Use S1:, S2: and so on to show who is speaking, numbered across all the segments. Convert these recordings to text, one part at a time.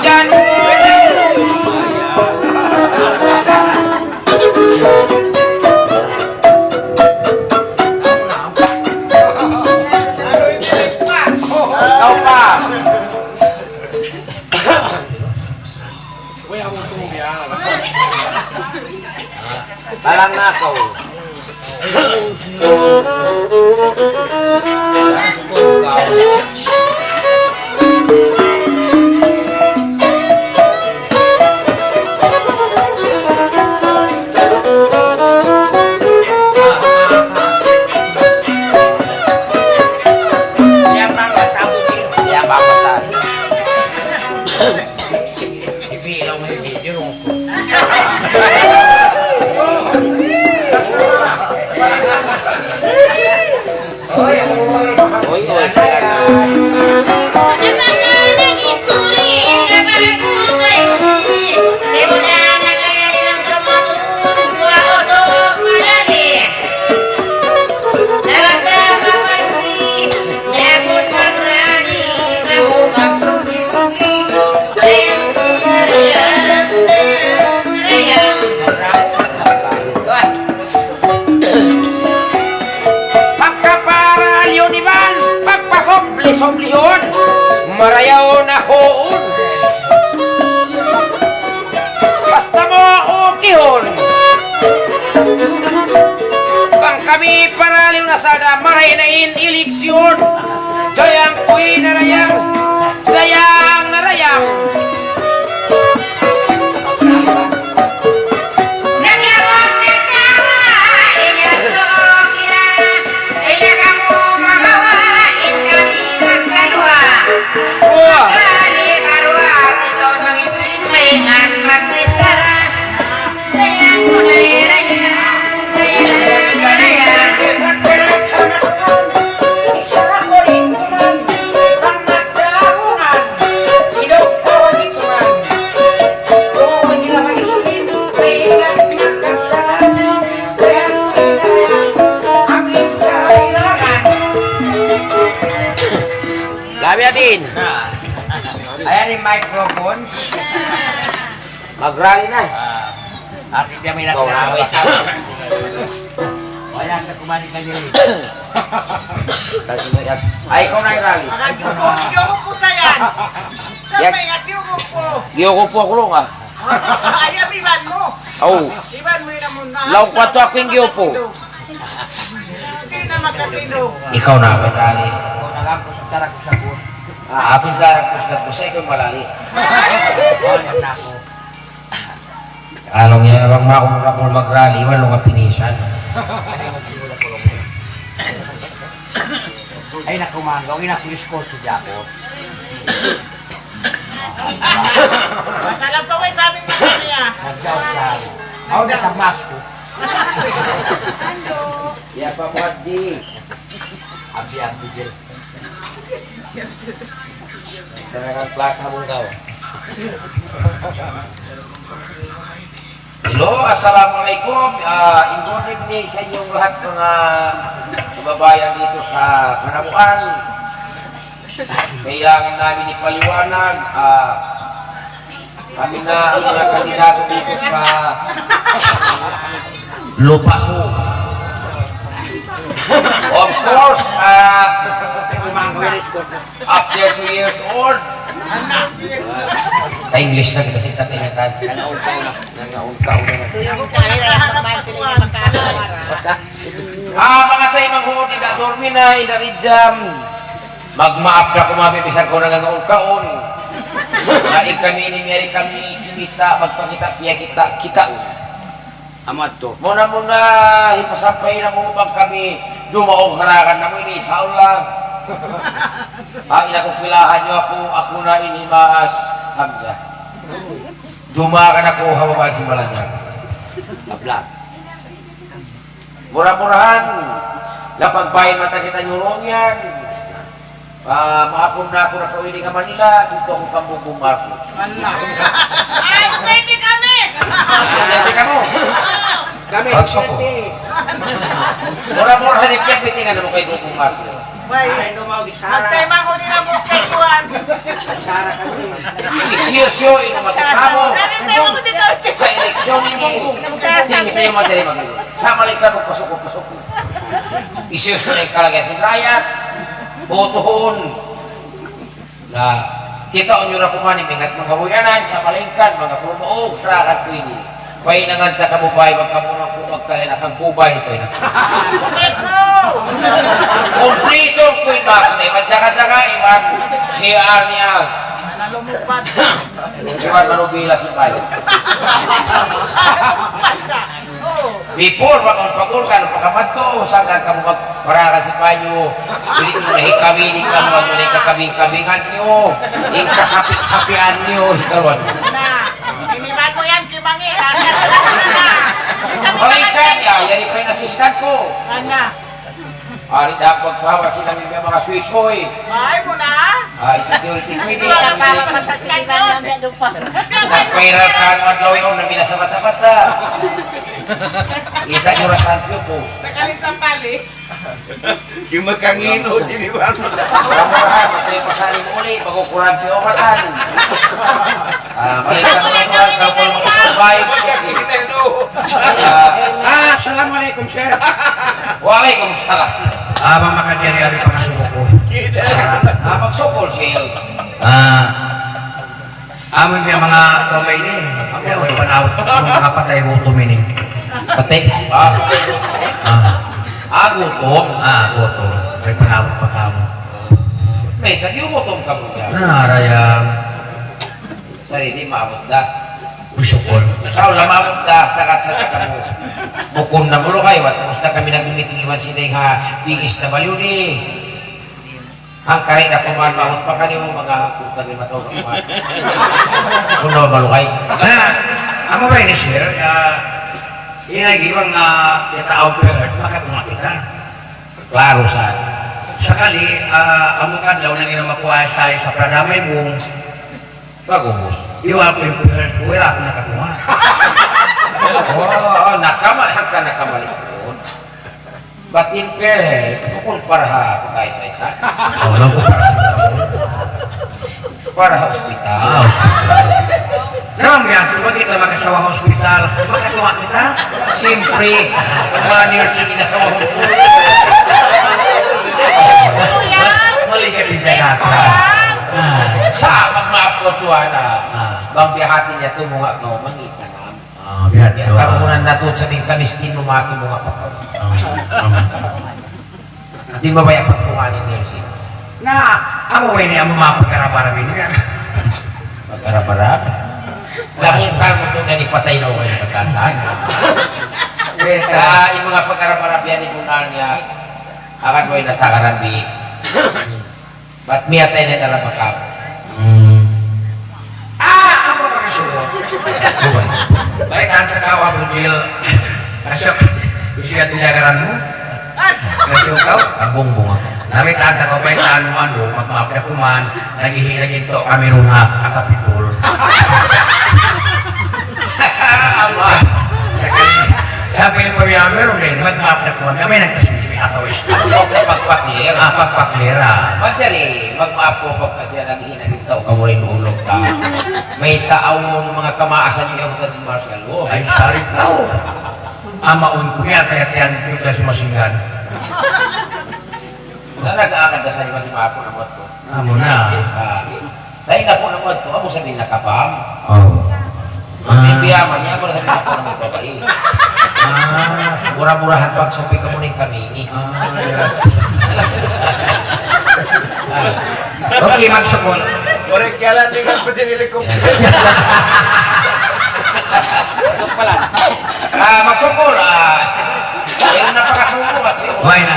S1: dyan. Ikaw pa. Talang na ako. Soblihon, marayaw na hoon. Basta mo ukihon. Bang kami paraliw na sada maray na in eleksyon. Dayang kuy narayang, dayang narayang. Labi atin.
S2: Ayan yung microphone.
S1: Mag-rally na.
S2: Atin niya may nakilala. Wala ka kumani ka dyan.
S1: Ay, ikaw na yung rally.
S3: Giyoko po sa yan. Sabay at giyoko po.
S1: Giyoko po ako lang ah.
S3: Ay, abiban mo.
S1: Oo.
S3: Iban mo yun muna.
S1: Law pa to ako yung giyopo.
S3: Hindi na makatino.
S1: Ikaw na ako yung rally.
S2: Ikaw na lang kung tarak ko sa buwan.
S1: Apin darang kusgat ko sa ikaw malali.
S2: Ayan na ako.
S1: Along yan bang maunga mo mag-rally, walang kapinisan.
S2: Ay nakumanggaw, inakulis ko ito dyan ako.
S3: Masalam pa ko yung sabi mo niya.
S2: Nagdaw siya. Ako na sa masko.
S1: Yan pa mo di.
S2: Abi-abi dyan.
S1: Talagang plaka mo daw. Hello, assalamualaikum. Good evening sa inyong lahat mga kababayan dito sa Kanabuan. Kailangan namin ipaliwanag. Kami na ang mga kandidato dito sa Lupaso. Of course, after 2 years old, English na kasi tatay na tayo. Nangaunkaw na. Mga tayo manghod, idadormi na, idaridjam. Magmaap na kumabibisan ko na nangaunkaon. Naig kami, inimyari kami, kimita, magpakita, piya kita.
S2: Amat to.
S1: Muna, hipasampay na mo bang kami dumaong harakan na mo, inisaon lang. Inakupilahan nyo ako na inimaas hangga. Dumakan ako, hababa si Malanjang.
S2: Ablat.
S1: Murah-murahan, napagbayin mata kita nyurong yan. Maapon na ako na kawili ka Manila, dito ako pambubong Marcos.
S3: Ay, pwede kami!
S1: Pwede ka mo?
S2: Kami.
S1: Bagsok ko. Murah-murahan, ipiyapitingan mo kay Bubong Marcos.
S3: Magtayma ko din ang buksan kuhan.
S1: Isyo-syo, inumatutamo.
S3: Nanintay mo dito.
S1: Sa eleksyon ini, hindi tayo madali mag-ilo. Sama lang ka magpasok. Isyo-syo na ikalagay sa rakyat. Botohon. Na, kita onyo na kumani, mingat mga huyanan, sa malingkan, mga purmoog, trakat ko ini. Kaya nangan ka kabubay, magkamunang kumag sa inakang kubay ito. Kumplito ko yung bakit na iman tsaka-tsaka, iman CR niya.
S3: Nalumupan.
S1: Iman manubila si Bayo. Before, makon-pakon ka, pagkamad ko, saan ka mo magparaka si Bayo. Pilit nyo nahikawin, ikalwan mo na ikakabing-kabingan nyo. Yung kasapit-sapian nyo, ikalwan mo.
S3: Iniman mo yan, Kimangi.
S1: Balikan ya, yari pa yung assistant ko.
S3: Ana.
S1: Ari dapat bawa silang yung mga Swiss-oy.
S3: Bahay mo na.
S1: Security ko ini.
S3: Wala para masasalitan yun.
S1: Nagpairal ka naman daw yung nabila sa bata-bata. Kita nyo rasan ko po.
S3: Nakalisang pali.
S2: Yung magkangino, siniwan mo.
S1: Ito yung pasaling uli, magkukurang piyomatan. Balikan mo naman, kapal mo sa bahay.
S2: Assalamualaikum, sir.
S1: Waalaikumsalam.
S4: Abang makadiri-ari pangasuko ko.
S1: Magsukol siya.
S4: Amin yung mga kamay ni. Yung panawag, yung mga patay gutom ini.
S1: Patik. Gutom.
S4: Gutom. May panawag pa kamo.
S1: May gutom ka mo yan.
S4: Narayang
S1: Sarili maabot da.
S4: usukol.
S1: Sao lamamot da, takat sa taka mo. Bukom na mulo kayo, at musta kami nagmiting iwan sila yung diis na baliw ni. Ang karit na kumaan, mahot pa kanyo mga hakutan ni Mataw na kumaan. Kung na malukay.
S4: Amo ba ini sir? Inagibang tao pero makatunga kita.
S1: Klaro saan.
S4: Sakali, amo kadlaw nang makuha tayo sa pranamay mo.
S1: Bagumos.
S4: Iwan ko yung pulihar ko, wala akong nakatunga.
S1: Nakamali ka nakamali ko. But in fairness, kung para ha pagkay sa isa.
S4: Lang ko para sa tao.
S1: Para sa ospital.
S4: Hospital. Naman yan, kung kita makasawa sa hospital, makatunga kita.
S1: Siyempre, ang mga nursing inasawa ko.
S4: Mali ka din dyan
S1: Sa magmaaprotuhan na bang biyahatin niya tumunga ko, mangita na.
S4: bihat
S1: Kaya karunan na to sabihin ka miskin mo mga tumunga pa ko. Di mabaya pagpunga ni nursing.
S4: Na, amo ini amo mapagkarapara ini kan.
S1: Pag-arap-arap. Labungkal mo ito na ipatay na ako yung patandaan. Kaya yung mga pag-arap-arap yan ni Bunal niya, akan mo yung natakaran di. Ba't miya tayo na talapakap?
S4: Apa pagkasuot?
S1: Buwan.
S4: Baik ang kakawa bugil. Asok, isiya tinagaran mo. Nasyo kau?
S1: Abong-bong ako.
S4: Namit anta ko baik saan mo ano, magmapda kuman, naghihilag ito kami runga, akapitol.
S1: Ama.
S4: Sabi yung pamiyamero rin, magmapda kuman, kami nagkasisi ataw ito.
S1: Huwag na pagpaklir.
S4: Pagpaklira.
S1: Madali, magmaapo pag kaya naghihinagin tao ka mo rin hulog ka. May taong mga kamaasan niyo yung si Marshall. Oh.
S4: Ay, sorry tao. Amaun ko niya, kaya tiyan yung si Masingan.
S1: Na nag-aakad na sa iyo si Maapo na mo ito.
S4: Amo na.
S1: Sa ina po na mo ito, amo sabihin na kapam.
S4: Oh.
S1: Bibiyaman niya, ako na sabihin ako na mo babae. Murah-murahan pag supi ka mo ng kamini.
S4: Okay, magsukol.
S2: Korek kailan din ang patinili ko.
S1: Masukol, yung napakasukol at
S4: Why na?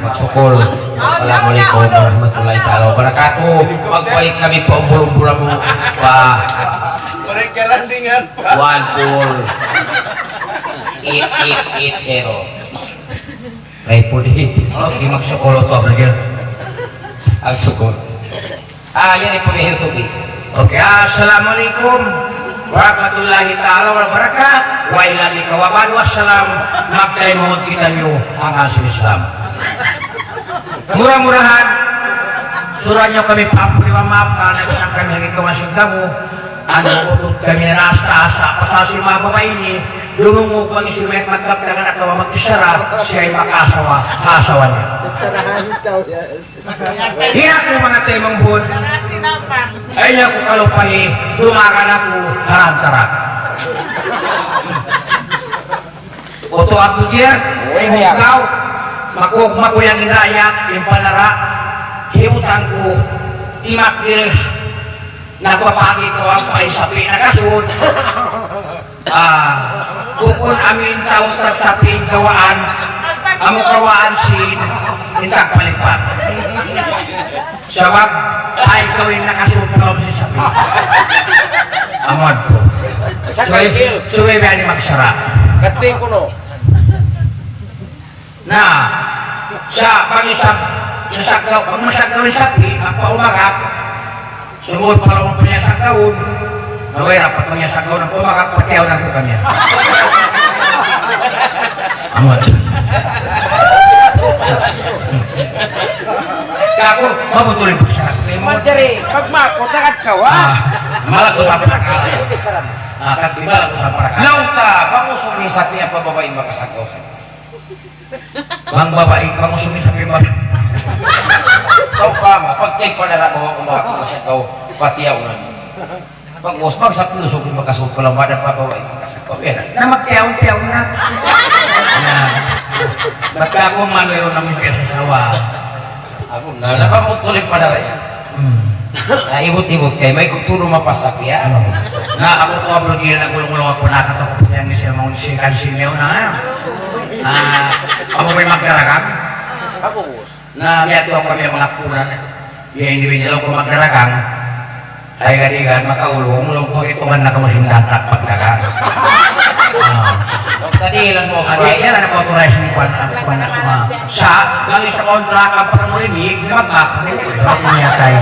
S1: Magsukol. Assalamualaikum warahmatullahi taala wabarakatuh. Magbalik kami pa umbul-umbula mo.
S2: Korek kailan din ang
S1: 14880. Triple hit.
S4: Okay, magsukol ito, Abrigel.
S1: Ang sukol. Yan ay pulihil tubig.
S4: Okay, assalamualaikum warahmatullahi ta'ala wabarakatuh. Wa ilali kawaban wassalam. Magtay mohon kita nyo ang asin Islam. Murah-murahan suran nyo kami pampuli mamapkan at isang kami hangito nga singkamu ano utod kami na naasta-asa pasasi mga babae ini lumungog pang isimet magkapdangan at tawa magkisara siya ay makasawa niya hinak ko mga temang hon
S3: Sinapang.
S4: ay niya ko kalupahi dumakan ako harang-tarang Oto ako diyan, ay hugaw, makugma ko yung inayat, yung panara, himutan ko, timakil, nagpapagi ko ang paisapi na kasud. Kukun amin tawag tagsapi gawaan, amo kawaan sin, intang palipat. Sabab, ay gawin na kasud ko si sapi. Amod ko. Suwe ba ni magsara?
S1: Kating ko no.
S4: Na sa pangisap nasagaw pag masagaw ni sapi magpaumagat sumod pa lang niya sa taon naway rapat niya sa taon ng umagat patiyaw na ko kanya amot kako mabutuloy po sa
S1: Madari, pag mako takat ka wa.
S4: malak ko sa parakala katibala ko sa parakala
S1: Lauta, bangusong ni sapi ang pababae makasagaw sa.
S4: bang babae pangusumi sa pimba
S1: So kama, pag kay panara mo ako makasagaw, patiyaw na. Pag usbag sa puso kung makasagaw ko lang madan pababae makasagaw.
S4: na magtiyaw-tiyaw na ba't ka ako manwero namin kaya sa sawa
S1: Ako na, nakamutuloy panara yan. Naibot-ibot kayo, may kuturo mapasapi ya.
S4: na ako to abro gila na gulong-gulong ako nakatakot niya ng siya mga sikan sinew na ako may magdaragang
S1: Ako bus.
S4: na liyato ako kami ang mga kunan hindi nila ko magdaragang ay gadigan makaulong ko ito man na kamasindatak pagdagang
S1: Huwag tadilan mo,
S4: Adi
S1: price.
S4: yan na authorize ni Juan sa langis sa kontrak ang pagkamulimig na magmapag ako niya tayo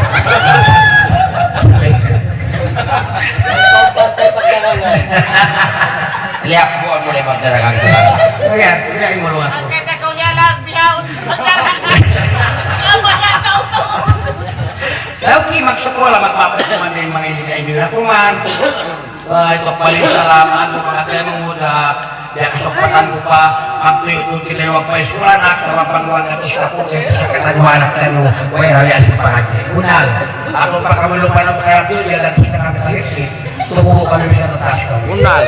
S1: Liyak mo ang muli magdaragang ka.
S4: kaya kaya mo lang ako
S3: Magkita ko niya lang biyaw. Magkarakan. Magkarakan to.
S4: Lauki magsukola magpapakuman din mga hindi na kuman. Ito paling salamat ng mga temong muda. Kaya kasukatan ko pa magtuyot kita yung magpa-eskwala na sa mga pangluan na ito sa kulit sa kanaguhan at tayo. Kaya rawi asin pangati. Unal, ako pa kamalupan ng kaya doon yan natin na kami kahit tumubo kami sa tatas ko.
S1: Unal.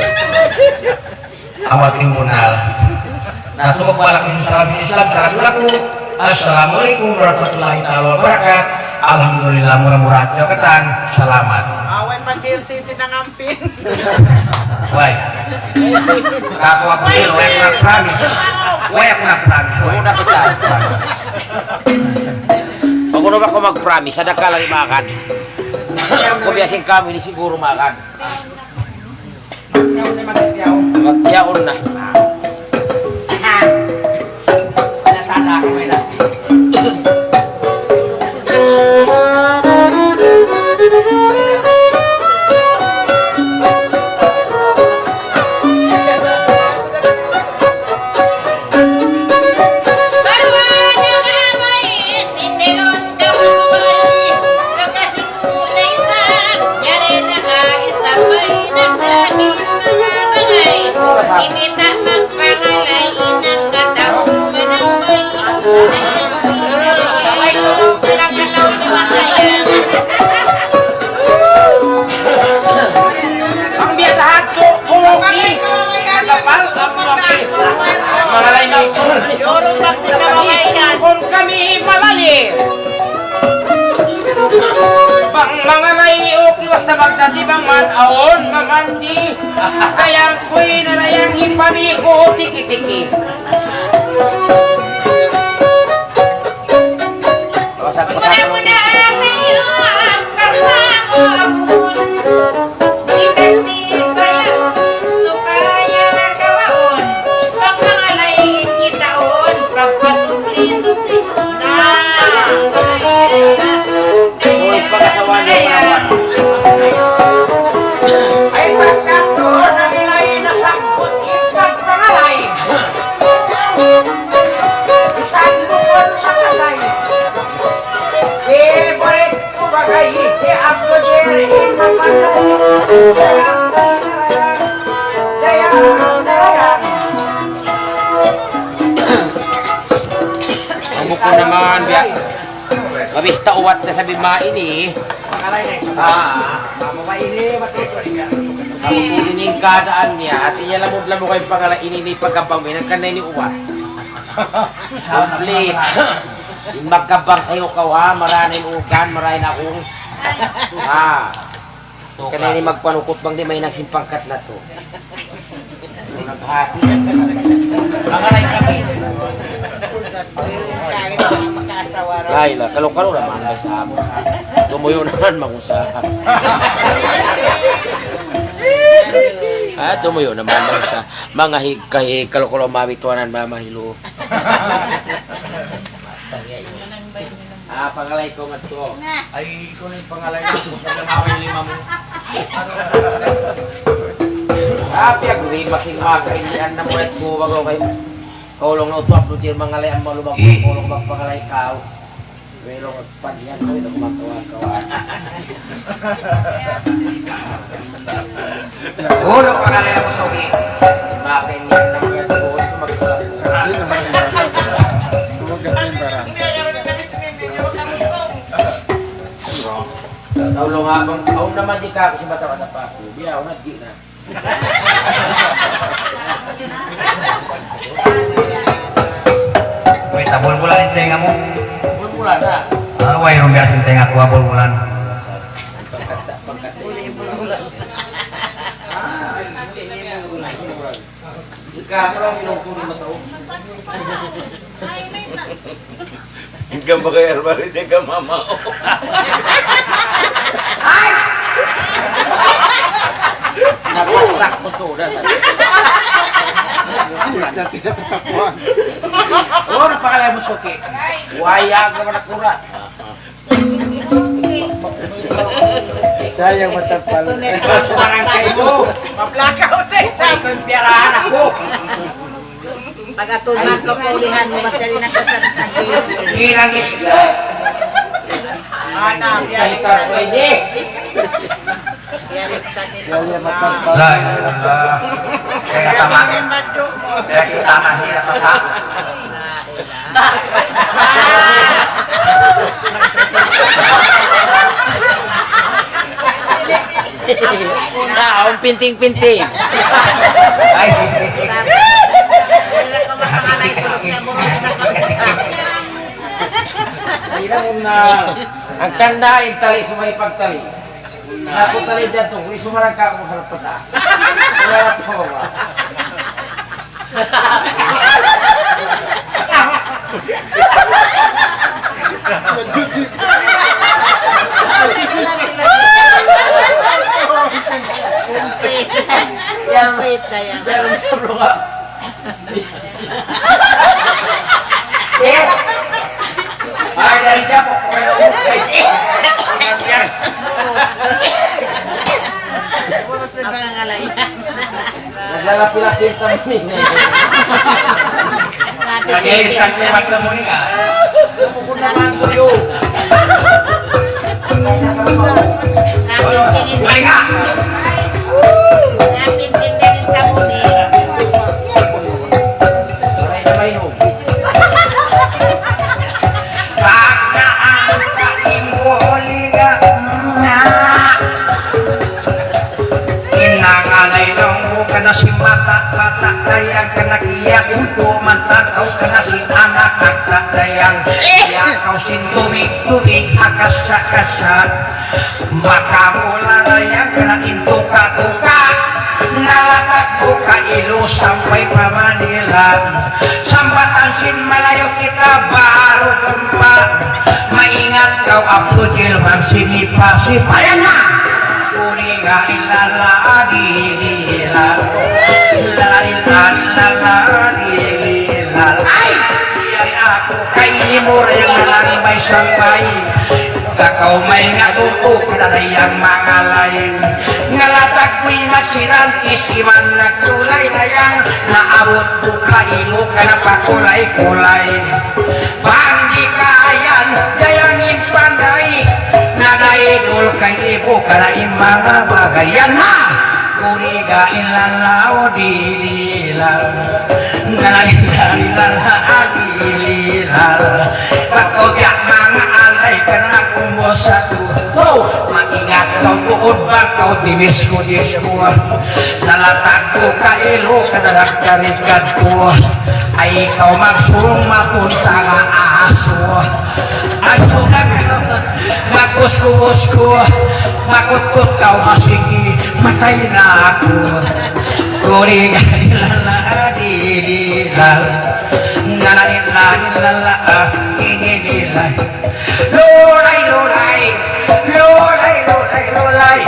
S4: Awat yung unal. Natukok balak yung salam Islam sa lagu-lagu. Assalamualaikum warahmatullahi wabarakatuh. Alhamdulillah murah-murah katan. Salamat.
S3: Away mag-ilsin sinangampin.
S4: Why? Ako apil, why ako nag-promise? Why ako nag-promise?
S1: Una kita. Pag uno ba ko mag-promise, ada ka lang imakad. Kung biyasin kami, ni siguro makad. Magtiyaon na.
S4: Nasana ako may lang.
S5: Ini tak magpangalay inang katauhan ng may
S3: Away tulong silang galaw ni Makayan.
S1: Ang biyadahan ko, kuloki. Kapal sa kuloki. Malay ng surprise.
S3: Yorong lang sila mamayan.
S1: Kung kami malali. Bang mangalay ni Oki basta magdati bang man-aon mamandi. Sayang ko'y narayang ipami ko tiki-tiki.
S5: Wala mo na sa'yo ang kasama Itantin kaya sukaya kawaon Pangangalay kitaon Pagpasupli-supli na
S1: Ulit pag-asawan niyo panawan.
S4: Ay pagkato na nilay na sangkot ipag pangalay. Isang lukon sa kasay.
S1: Kabista uwat na sa bima ini. Ang kunin yung kadaan niya at iyalamod lang mo kayo pangala ini pagkabang may nagkanay ni uwat. Complete. Magkabang sa'yo ka ha, maraming ugan, maraming akong. Kanay ni magpanukot bang di may nagsimpangkat na to. Naghati. Mangalay kami. Laila, kalau naman ba sa amo? Tumuyo naman mag-usahan. Tumuyo naman lang sa mga higkay kalau mabituanan mamahilo. Pangalay ko nga to.
S4: Ay, ikaw na yung pangalay ko. Pagkamawin lima mo.
S1: Piag masing makaindihan na mo at buwag ko kayo. Kaulong na ito, upload yung mga layang malubang ko, kaulong magpangalay kao. Pero magpanyan ko, ito kumakawa-kawaan.
S4: Ulo pangalay ako sa uwi.
S1: Makaindihan na mo at buwag ko magpangalay. Kaulong abang, kaulong naman di ka ako si bata-bata pa ako. Biyaw na, di na.
S4: Wait, bul-bulan yung tenga mo.
S1: Bulan na.
S4: Why, rumbias yung tenga ko, bul-bulan.
S1: Ika, parang minungtuli mo ito.
S2: Hingga ba kay Arbari di ka mamao?
S1: Napasak mo ito.
S2: Dati na tatapuan.
S1: Oo, napakalay mo suki. Waya ka na kura.
S2: Sayang matapal.
S4: Parang kayo mo.
S3: Maplakaw tayo.
S4: Ikaw yung piyarahan ako.
S3: Pag-atulman ka paulihan mo, matali na ka sa nagkakil.
S4: Hirang isla.
S1: Kahita pwede.
S4: Lah, kaya tama. Kaya kita mahirap ka.
S1: Ang pinting-pinting.
S4: Ay,
S1: Ang tanda ay tali sumay pagtali. Naputali dyan to, kung sumarang ka kung harap pataas. Harap pa ba?
S3: Kumplit na yan.
S1: Pero masablo ka.
S4: ay, dahil niya po,
S3: Puro sa pangalay.
S1: Naglalapilapil kami.
S4: nag-iisan ko yung magkamuni ka.
S1: Kung naman ko yun.
S4: Balik ka!
S3: Napintin din yung tamuni.
S1: Maray na mainom.
S4: Pagdaan ka imboliga na inangalay ng buka na si mata-mata dayang ka nakiyak kung mantakaw ka na si anak nagtatayang iyakaw sin tumig-tumig akas-akasan makamula na yan ka na intuka-tuka nalatak ko ka ilo sampai pa Manila sambatan sin malayo kita baru gempa maingat kau upload mang sinipa-sipa yan na kuninga ilala adilila lalilala ay yari ako kay imur yang nalang sampai kakau may nga tutok kadayang mga lain ngalatag ko'y nagsirantis iman nagtulay layang naabot ko kailo ka na pakulay-kulay pangdi kaayan dayang impanday nadaidol kay ibo ka na mga bagayan na kuriga ilalaw dililal ngalilal agililal pagkobyak mga alay ka na kumbo sa tuto maingat kau tuod ba kau dimis ko nalatag ko ka ilo kadalag karikad ko ay ikaw magsurong mapunta nga aso aso makus ko makutkot kau hasigi matay na ako kuriga ilala adililal nalalilala inililay lolay lolay lolay lolay lolay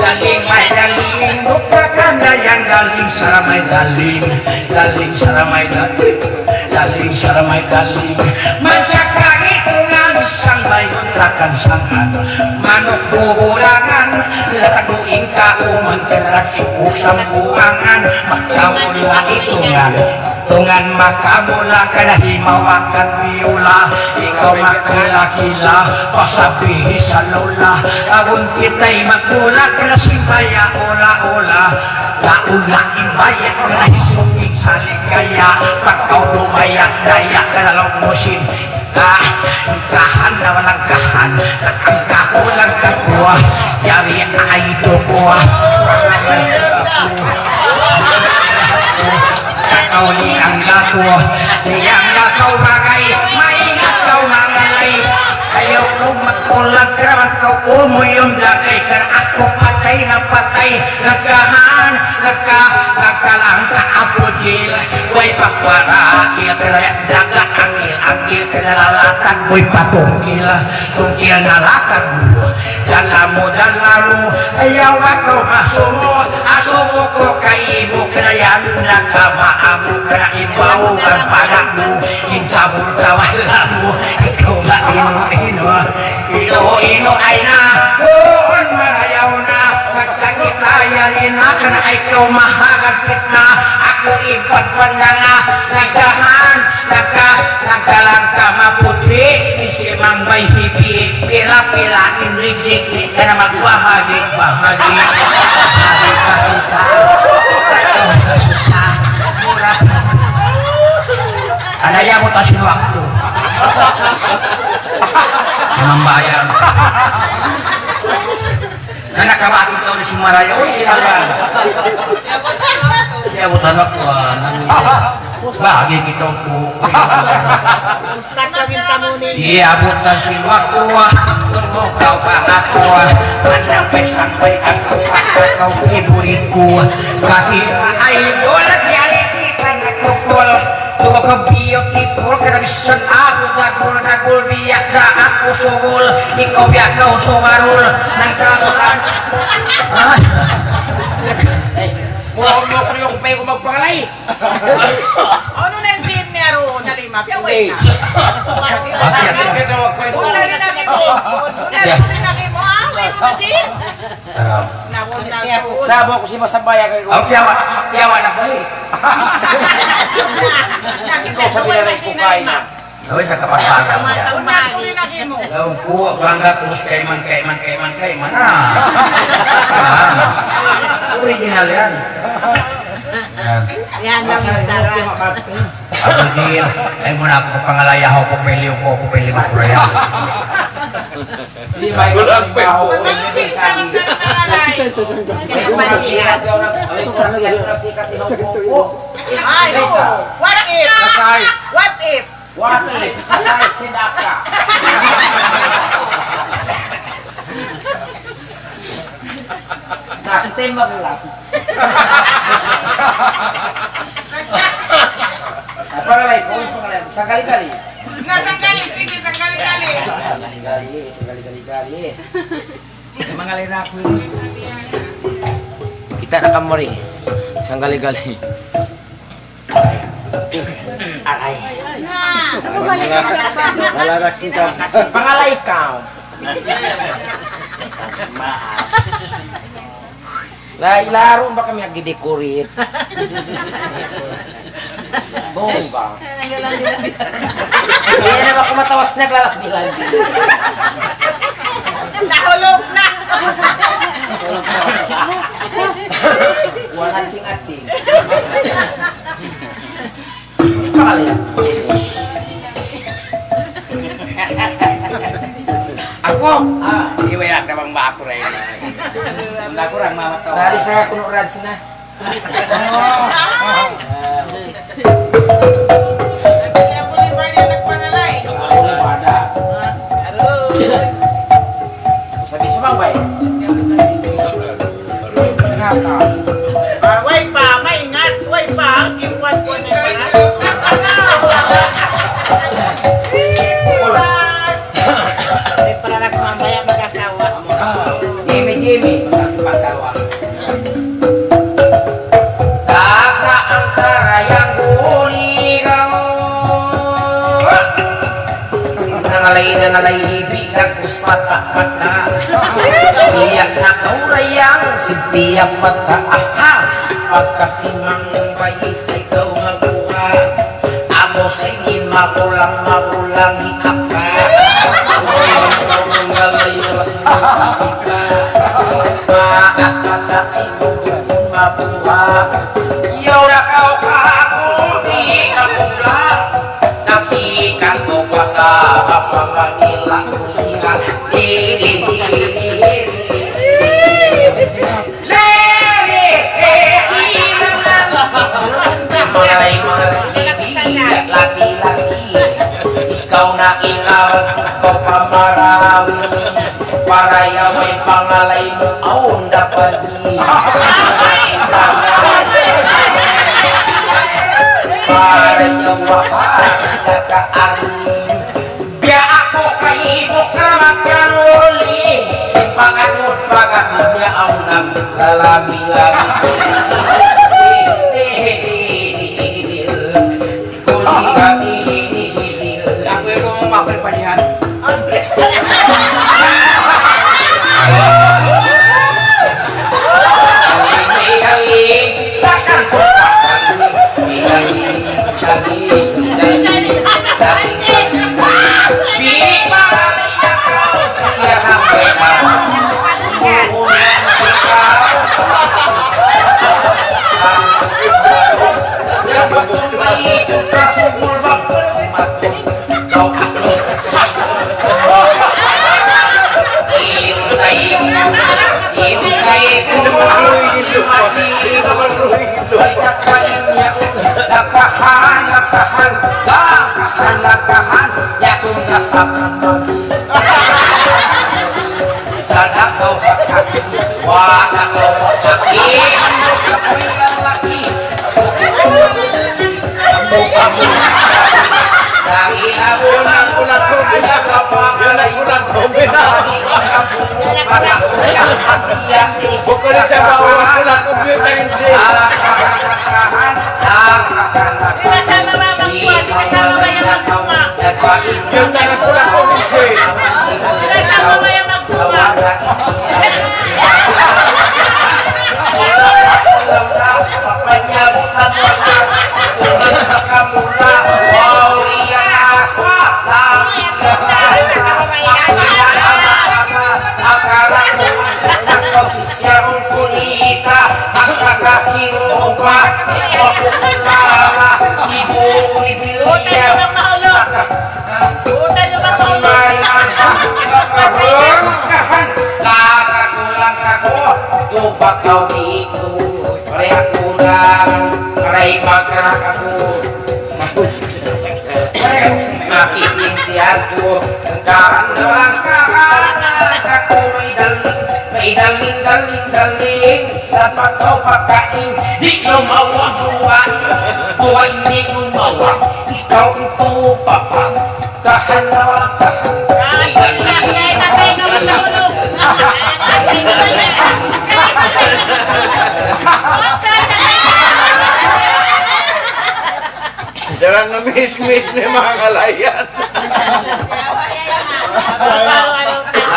S4: daling may daling bukakanda yang daling saramay daling daling saramay daling daling saramay daling mancakang itungan sang bayon takan sangan manok buhulangan lataguing kauman kerak suuk sambuangan makamula itungan tungan makamula kana himawakan biula ikaw makilakila pasabihi sa lola agun kita'y magmula kana simbaya ola-ola laula imbayak kana hisunging saligaya pagkaw dumayak dayak kana longmusin kahan na walang kahan ang kakulang kakuha yari ay tukuha kau liang lakuha liang lakaw bagay maingat kau mangalay ayaw kau magpulang karaman kau umuyong lagay kan ako patay na patay nagkahan nagkalang kaapodil way pagparail kaya daga angil kanalatag mo'y patungkil tungkil nalatag mo dalamu ayaw ako asumo ko kaimo kanayan nagkamaamu kana ibaw kang panamu hintabul kawala mo ikaw ino ay na buon marayaw na magsakit ayarin na kana ikaw mahagagpit na ako ipagpandanga nagkahan nagkalangka maputi isimang may hipi pila-pila inreject ka na magbahagi sabi ka kita ito susah murah anaya mo tasin waktu membayar na nakabakit daw ni Sumaraya o kailangan ya buta na ko bagi kita po
S3: Gusto kami tamunin.
S4: iabutan si waktu tunggu kau aku andang pestang baik aku kau iburitku kaki ayo bola dialeki karena pukul tuh kebiok tipul karena bisa aku dagul biak dah aku sugul ikau biak kau sugarul nang kalasan
S1: Mo ko yung pay ko magpangalay.
S3: Ano na yung scene niya ro? Nalima. Piyaway na. Wala rin natin mo. Wala rin natin mo. May mo na scene.
S1: Sabo ko si Masabaya kay ko.
S4: piawa na balik
S1: Ikaw sa binalay ko kain na.
S4: Gawin sa kapasagan mo yan.
S3: Una ko rin natin mo.
S4: Daun po, bangga pus kaiman original yan.
S3: Yan lang yung sarap.
S4: Ako din, ay muna ako pangalayaho ko peliw ko lima kuraya.
S1: Hindi may gulang pa.
S3: Malugis ka ng sarap. Ay, no. What if? What if?
S1: What if? Size kinaka. Nakatay magulap. Pangalay ko, pangalay. Isang kali-kali.
S3: Nasang galing? Sige, isang galing-galing.
S1: Kali-kali.
S4: Mga lirako
S1: Kita na kamori. Isang kali-kali. Aray.
S2: Malalaking ka.
S1: Pangalay ka. Laro ba kami agidekurit? Boom ba? Hindi na ba kumatawas naglalaki-laki?
S3: Nahulog
S1: Buwan atsing-atsing. Pakali ya.
S4: Ako,
S1: Ah,
S4: iwala ka bang ba ako rin? Hindi ko lang mamatawa.
S1: dali saya kuno rads na.
S3: Kaya mo ni Barney nagpangalay.
S1: Wala pada. Sabi sumang bay. Kenapa?
S3: Way pa, maingat. Way pa, ang iwan ko na yan.
S5: May palalag mamaya mag-asawa.
S1: Jimmy.
S4: Pagkawa.
S1: Kata antara yang guligaw. Nangalay ibig ng kusmata-mata. Iyak na kaurayang sipiyang mata. Aha! Pagkasimang bayit ikaw mabuha. Amo sige magulang iaka. Ngalay na masika. Maas mata ay bubong mabuha. Yaw na kau kakong di kapula. Napsikan ko pa sa kapangangila. Mga laki-laki, ikaw na ikaw pa marawi. Para yaway pangalay mo aon dapat para yawakas kakaangin. Biya ako kaibok na magkaruli. Paganod niya ang naglalami-lami.
S4: Ako yung umakal pa niyan. Lakahan, yakin nasakan sana kau kasih wadah kau laki laki kamu lagi abunan kulat kubina kapal kulat kubina para asia
S2: Pokoknya saya bawa kulat kubina ini.
S3: Kasama mamang kuwan, kasama bayang magtunga.
S2: Yung mga kulat kubina.
S3: Kasama bayang magtunga.
S1: Kau itu, reak kurang, reak makanan aku. Makin tiarku, langkahan aku daling, siapa kau pakain, di lumawang buah ini lumawang, ikaw itu papang, tahan.
S2: Jarang ngemis-mis nih mga kalayan.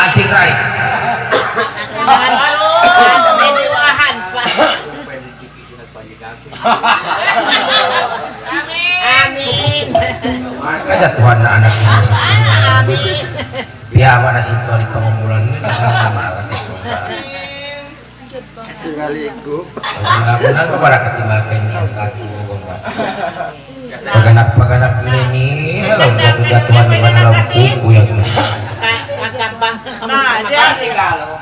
S1: Anting rice.
S3: Mediwahan pa. Amin.
S1: Ada Tuhan na anak mo.
S3: Amin.
S1: Biyawa na si Tuhan pangumulan. Benar-benar kepada ketimakan ini yang kaki paganak-paganak ini kalau jatuh-jatuhan dengan dalam buku yang
S5: Magkambang.
S3: Nah, jadi kalau.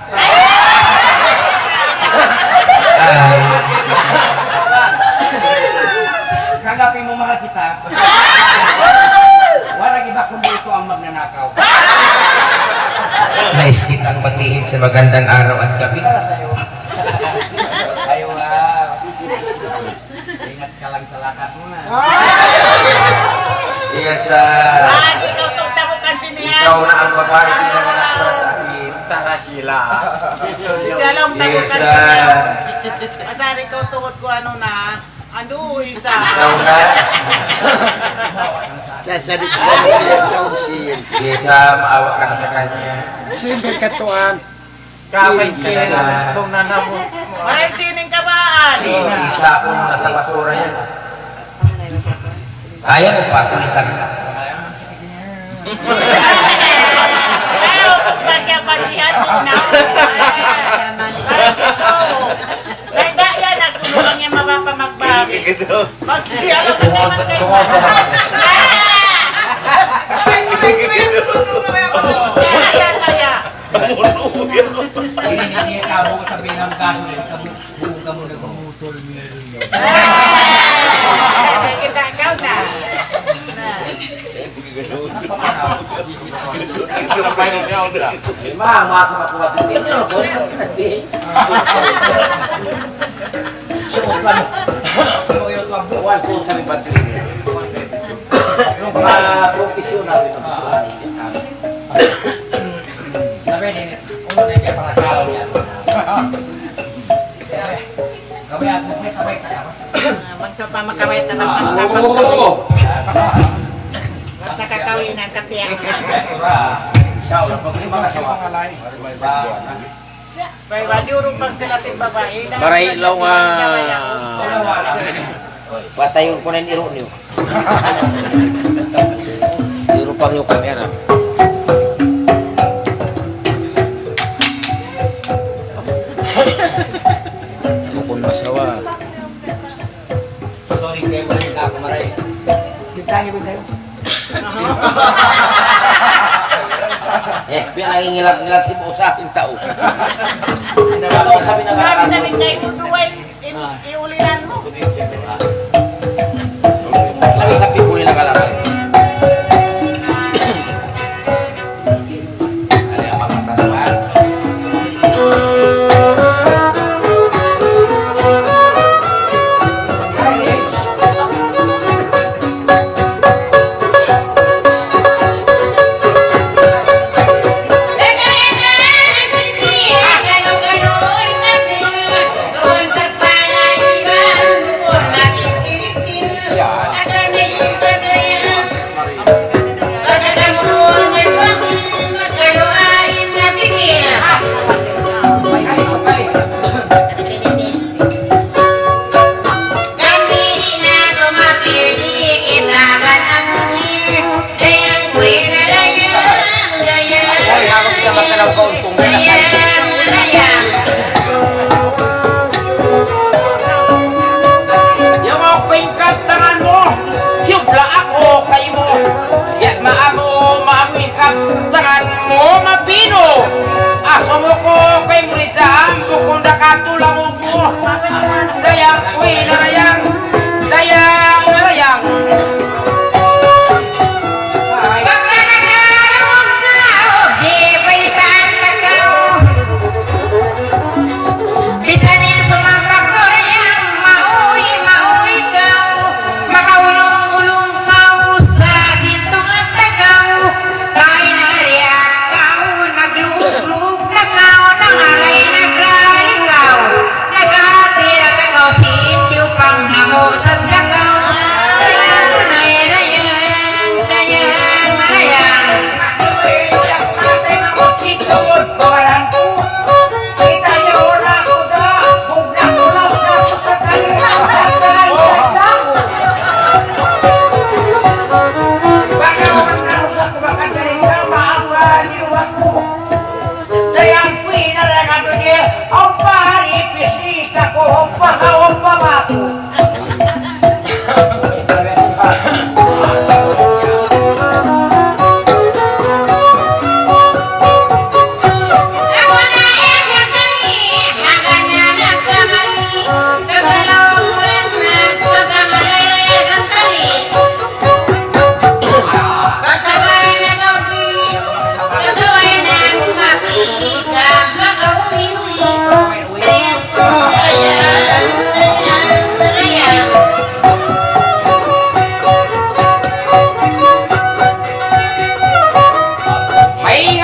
S4: Tanggapin mo mahal kita. Wala giba kundi ito ang magnanakaw.
S1: nais kitang batiin sa magandang araw at gabi.
S4: Para sa'yo. Ayaw ingat ka lang sa lakad mo na.
S1: Iya sa
S3: Ikaw tutamukan sinihan.
S1: ikaw na ang babae pinanganak para sa akin.
S2: Tara sila.
S3: Salong tamukan
S1: Isa.
S3: sinihan. Masari ikaw tukot ko ano na. Ano, isa.
S1: Ikaw na.
S2: Sasalit ka nila tausin.
S1: Iya sa maawa ka na sa kanya.
S2: Siyempre katuan. Kahit sila na kung nanamo.
S3: Maray sining kabaan.
S1: Kita ko na sa basura yan. Kaya mo pa kulitan ka.
S3: Ayaw, tapos nagyabantihan mo na. Kaya daya na, tulungan niya mapapamagbagi. Magsiya lang na naman kayo.
S1: Tungkol ka naman.
S3: Saan kaya?
S4: Hindi ka mo sabi ng kaso nito. Buong ka mo nagmumutol meron yun.
S3: Kita ikaw na.
S1: Lima, masa makuha din niyo.
S4: Suot lang. Suot lang.
S1: Buwan po sa may battery. Yung mga profesional ito.
S4: Sabi din, uno na kaya para tao yan. Gawin ako, may sabay ka naman.
S3: Magsa pa magkawit na
S1: Oo.
S3: nakakawin ng katiyak.
S1: Siya, wala pag lima ka sawa.
S3: Pero wadurong pang sila sa babae.
S6: Maray ilaw nga patayon ko na yung iro niyo. Iro pang yung kamera. Bukon masawa.
S4: Sorry, kayo mo rin ako maray. Bintangin mo tayo.
S6: Pinangingilap-ngilap si Bosa yung tao.
S1: Ito, sabi na
S3: Sabi sabi kayo tutuway, iulinan mo.
S6: Sabi sa pipuli na kalakal.
S4: Ano yung mga tatamaan?
S6: Yung mga kaptangan mo, yung laak o kay mo. Yan maamoy kaptangan mo, mapino. Aso mo ko kay Murizam, bukong nakatulang mo. Dayang, uy, narayang. Dayang, narayang.
S4: Dayang queen na lang ang dunia, ang pari pisni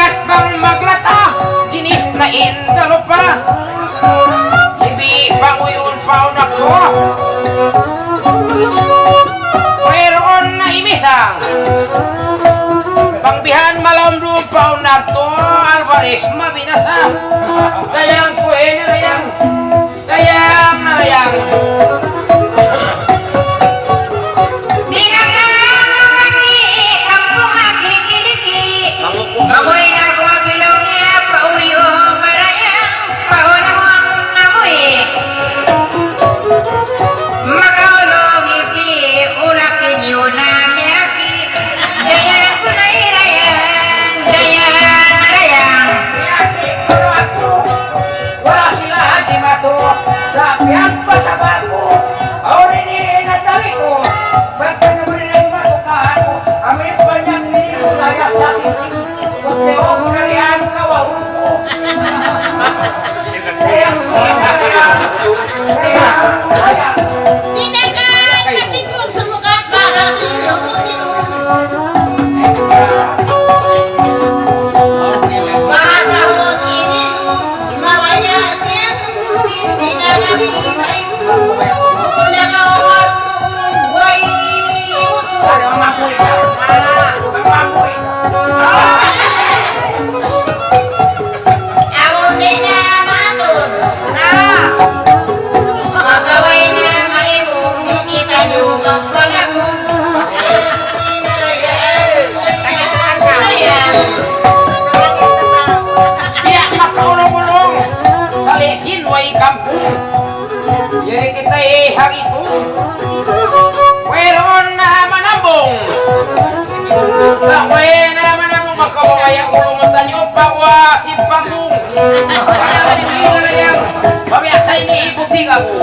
S6: Mayat bang maglata, dinis na indalo pa. Ibi pa uyon pa unak ko. Mayroon na imisang. Pangbihan malomdo pa unak to, Alvarez mabinasang. Dayang ko dayang. Dayang. Jadi kita hari itu Weron na manambong na manambong Makawaya ulong tanyo Pawa simpambong Kaya dinigil na yang Pamiasa ini ibuting ako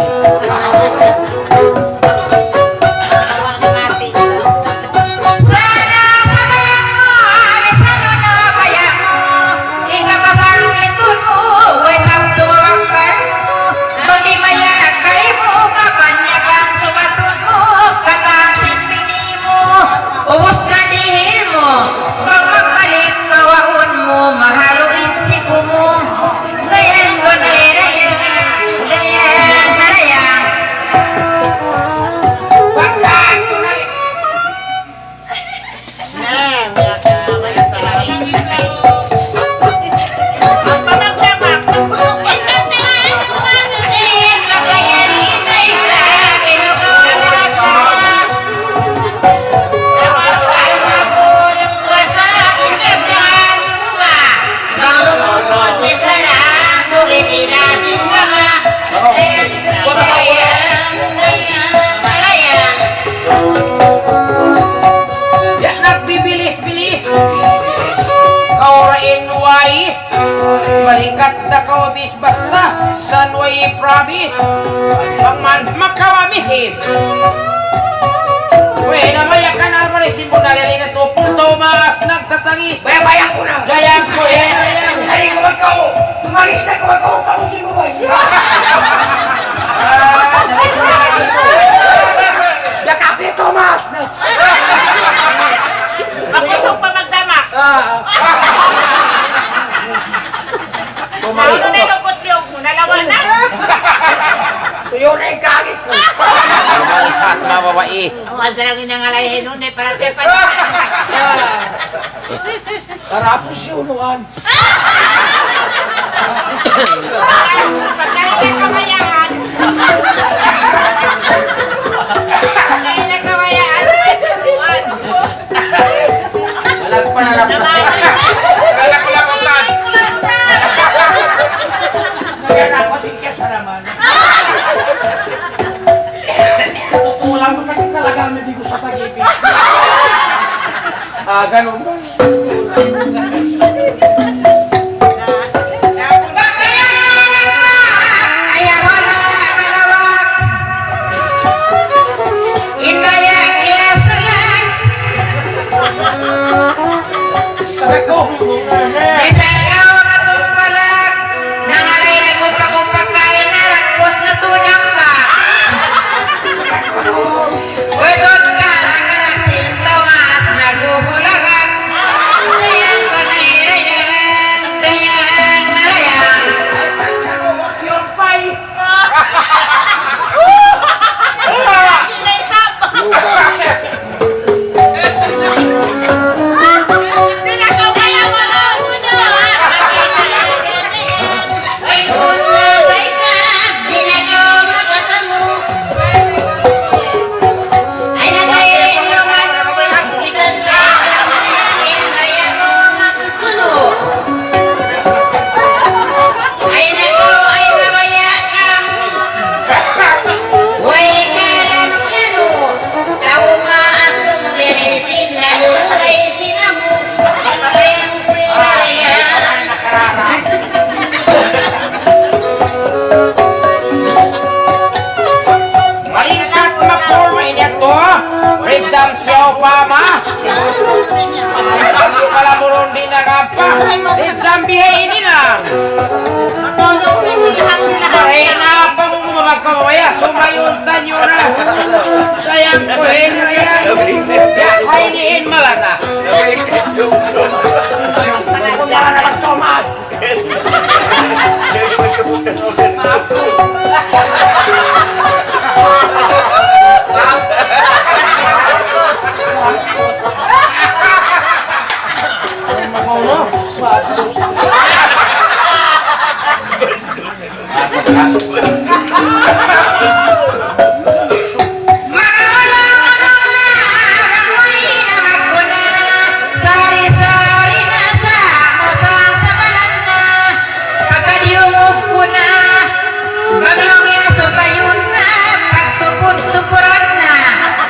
S6: Balikat na kawabis basta Sanway promise Pangman makawamisis Uy, namayakan Alvarez Simbo nalili na to Punto maas nagtatangis
S4: Bayan ko na!
S6: Dayang ko dayang
S4: Dali ko magkao! Tumalis na ko magkao! Pangungin mo ba?
S6: Dali ko na ito
S4: Yakapit, Thomas!
S3: Makusog pa magdama.
S2: Tumalis
S3: Ano na lukot niyog mo? Nalawan na?
S4: Tuyo na yung kagit ko!
S6: Tumalis at mababai
S3: Ang lang inangalayin nun eh. Para tepa
S4: Tarapos si unuan!
S3: Pagkain na kamayaan. Pagkain na kamayaan. May suruan.
S6: Walang panalapos Kala ko lang ang plan
S4: Kaya na ako tingkit sa naman! Tutulang mo sakit talaga ang nabigo sa pag-ibig!
S6: Ganun ba? Zambihay ini lang.
S3: Matulog na yung ilang
S6: Pare
S3: lahat.
S6: na pa mo magkawaya. Sumayuntan nyo na. Kayang kuhin na yan. Kainiin malana.
S4: Kunyara na mas tomat.
S5: Sari-sari nasa musang sa balat na pagkadiumog ko na maglongya supayun na pagtupod-tupuran na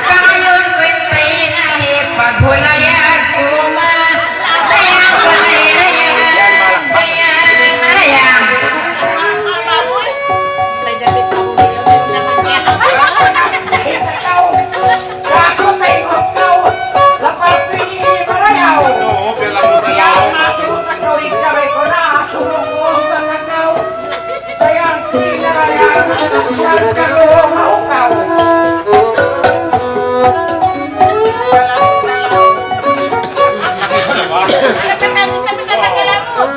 S5: pangayon kwentay ngahe paghulayan kuma dayang panayrayan dayang narayang
S3: May dapat ako ngayon naman niya.
S4: Ako tayo ikaw. Lapad pili marayaw. Kaya matutak ko rin kami ko na sumukong magagaw. Kaya pinarayan saan ka ko maukaw.
S3: Nakatagis na bisa nagkalamot.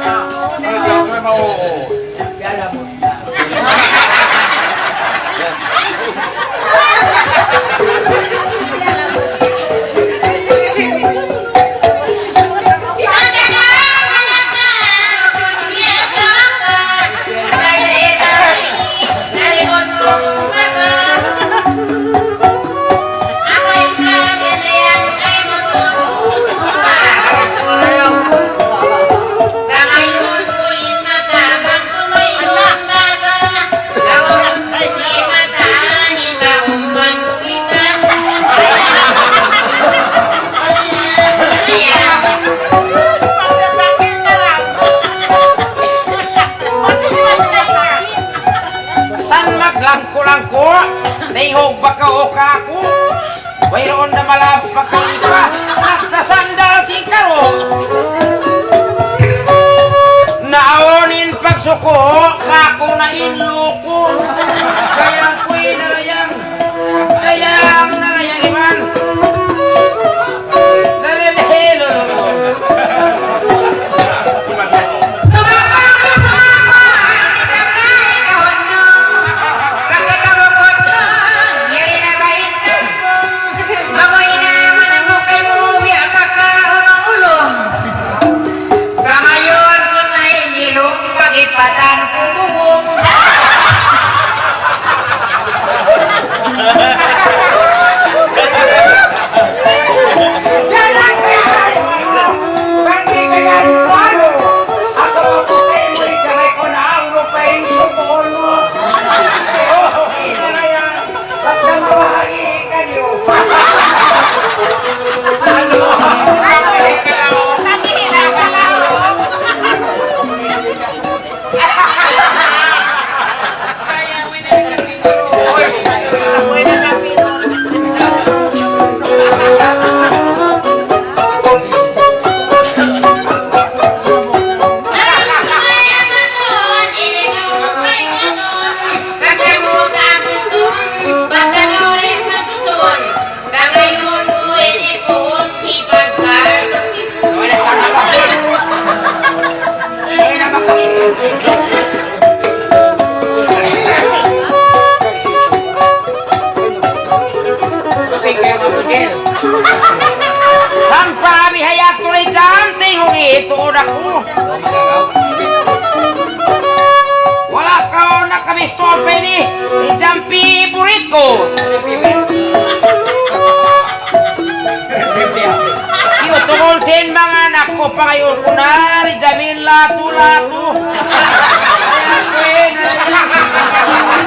S3: Pagsasakit na lang.
S6: San maglangko-langko? Naihog baka o kako? Mayroon na malapag kang iba. Nagsasandal si Karo. Naonin pagsuko, kako na inluko. Kayang kuy narayang. Kayang narayang iman. Lalilihilo.
S5: Sumama, sumama, kita kaya kahon no. Bakit ako koto, yari na ba itapong. Mamoy naman ang mukay mo, biya kakaunong ulong. Kamayon ko na inilong, pagipatan ko bubong.
S4: Bakit kaya ano? Ako ako tayo muli kami ko na ang lupay sumukong mo. Pinarayan. Ba't na mawahagi kayo?
S3: Nagihila ka lang. Kaya mo na
S6: San pa bihayat tuloy dante yung ito ako. Wala ka o nakamistope ni Jampi Burito. Iutungol sin mga anak ko pa ngayon ko na Jamil lato-lato.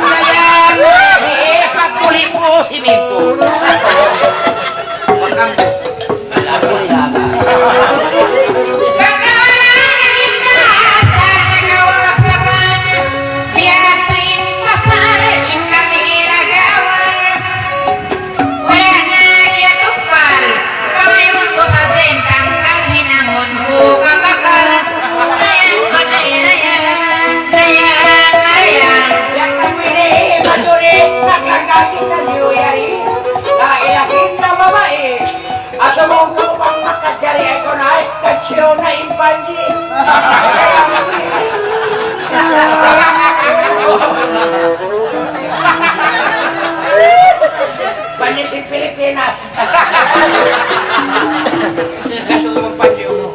S6: Kaya pagpuli po si Minto. Pagkambos. Pagpuli laga.
S4: Pilipinas.
S2: Gusto mo panyo mo.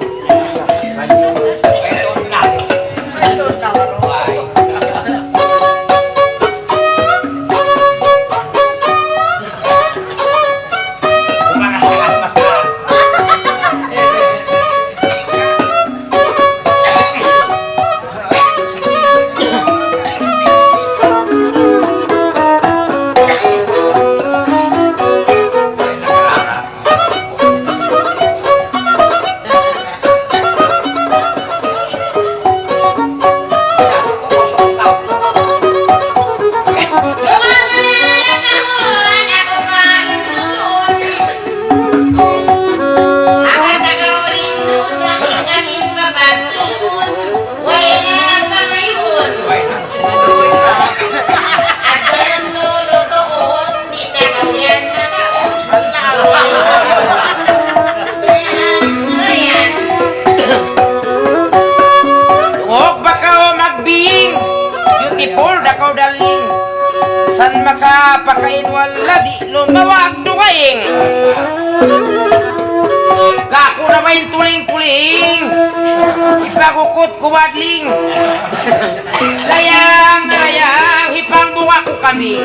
S6: Huwag ba ka o magbing? Beautiful da ka daling. San makapakain wala di lumawag dugaing. Kako na ba yung tuling-tuling? Ipagukot kuwadling. Layang na layang, hipang bunga ko kami.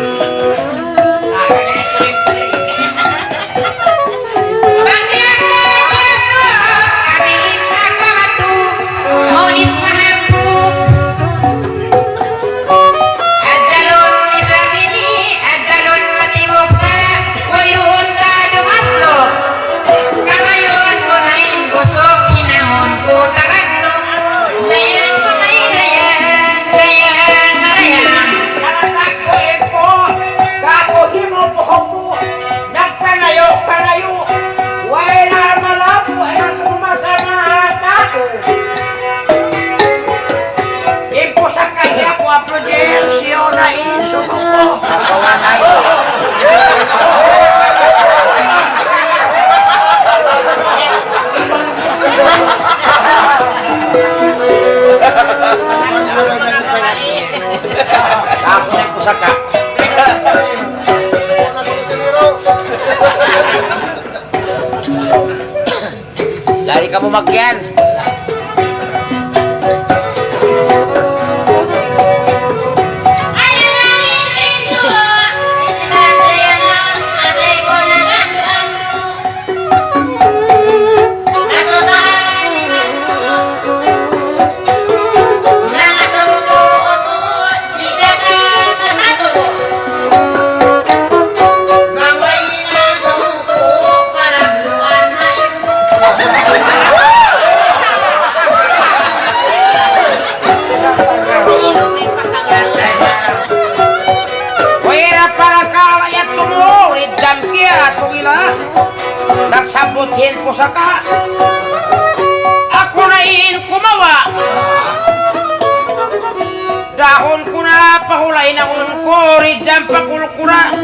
S1: Ako na yung pusaka. Dari kamu magyan.
S6: Nagsabutin ko saka ako na kumawa. Dahon ko na pahulay na ko ridyan pakulkura.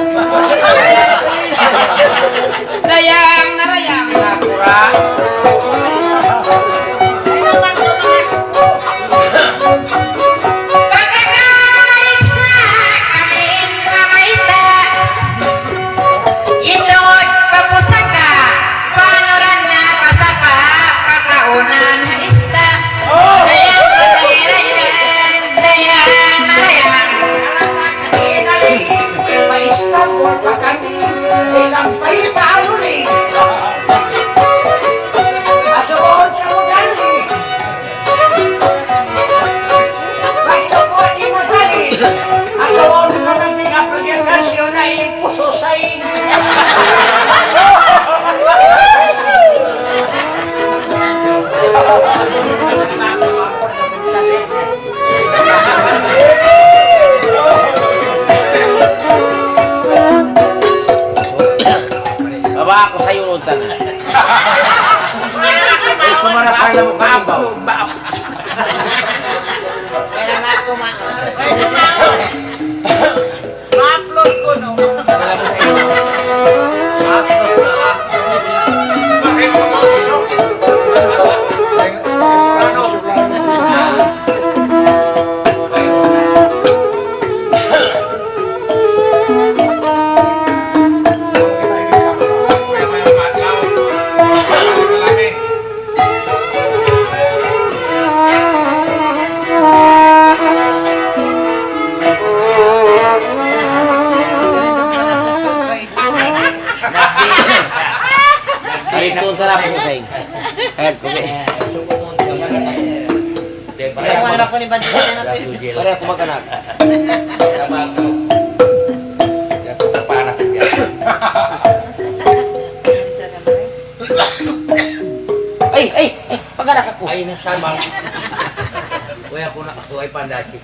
S6: Dayang narayang na kura.
S1: Bawa ako sa iyo nuntan. Sumarap ka lang mukha ang baw.
S3: Ma-upload ko no.
S5: Kaya wala ko ni Bansi na natin.
S6: Sorry ako maganak. Ay, paganak ako.
S4: Ay, nasama. Uy, ako nakasuay pa dati.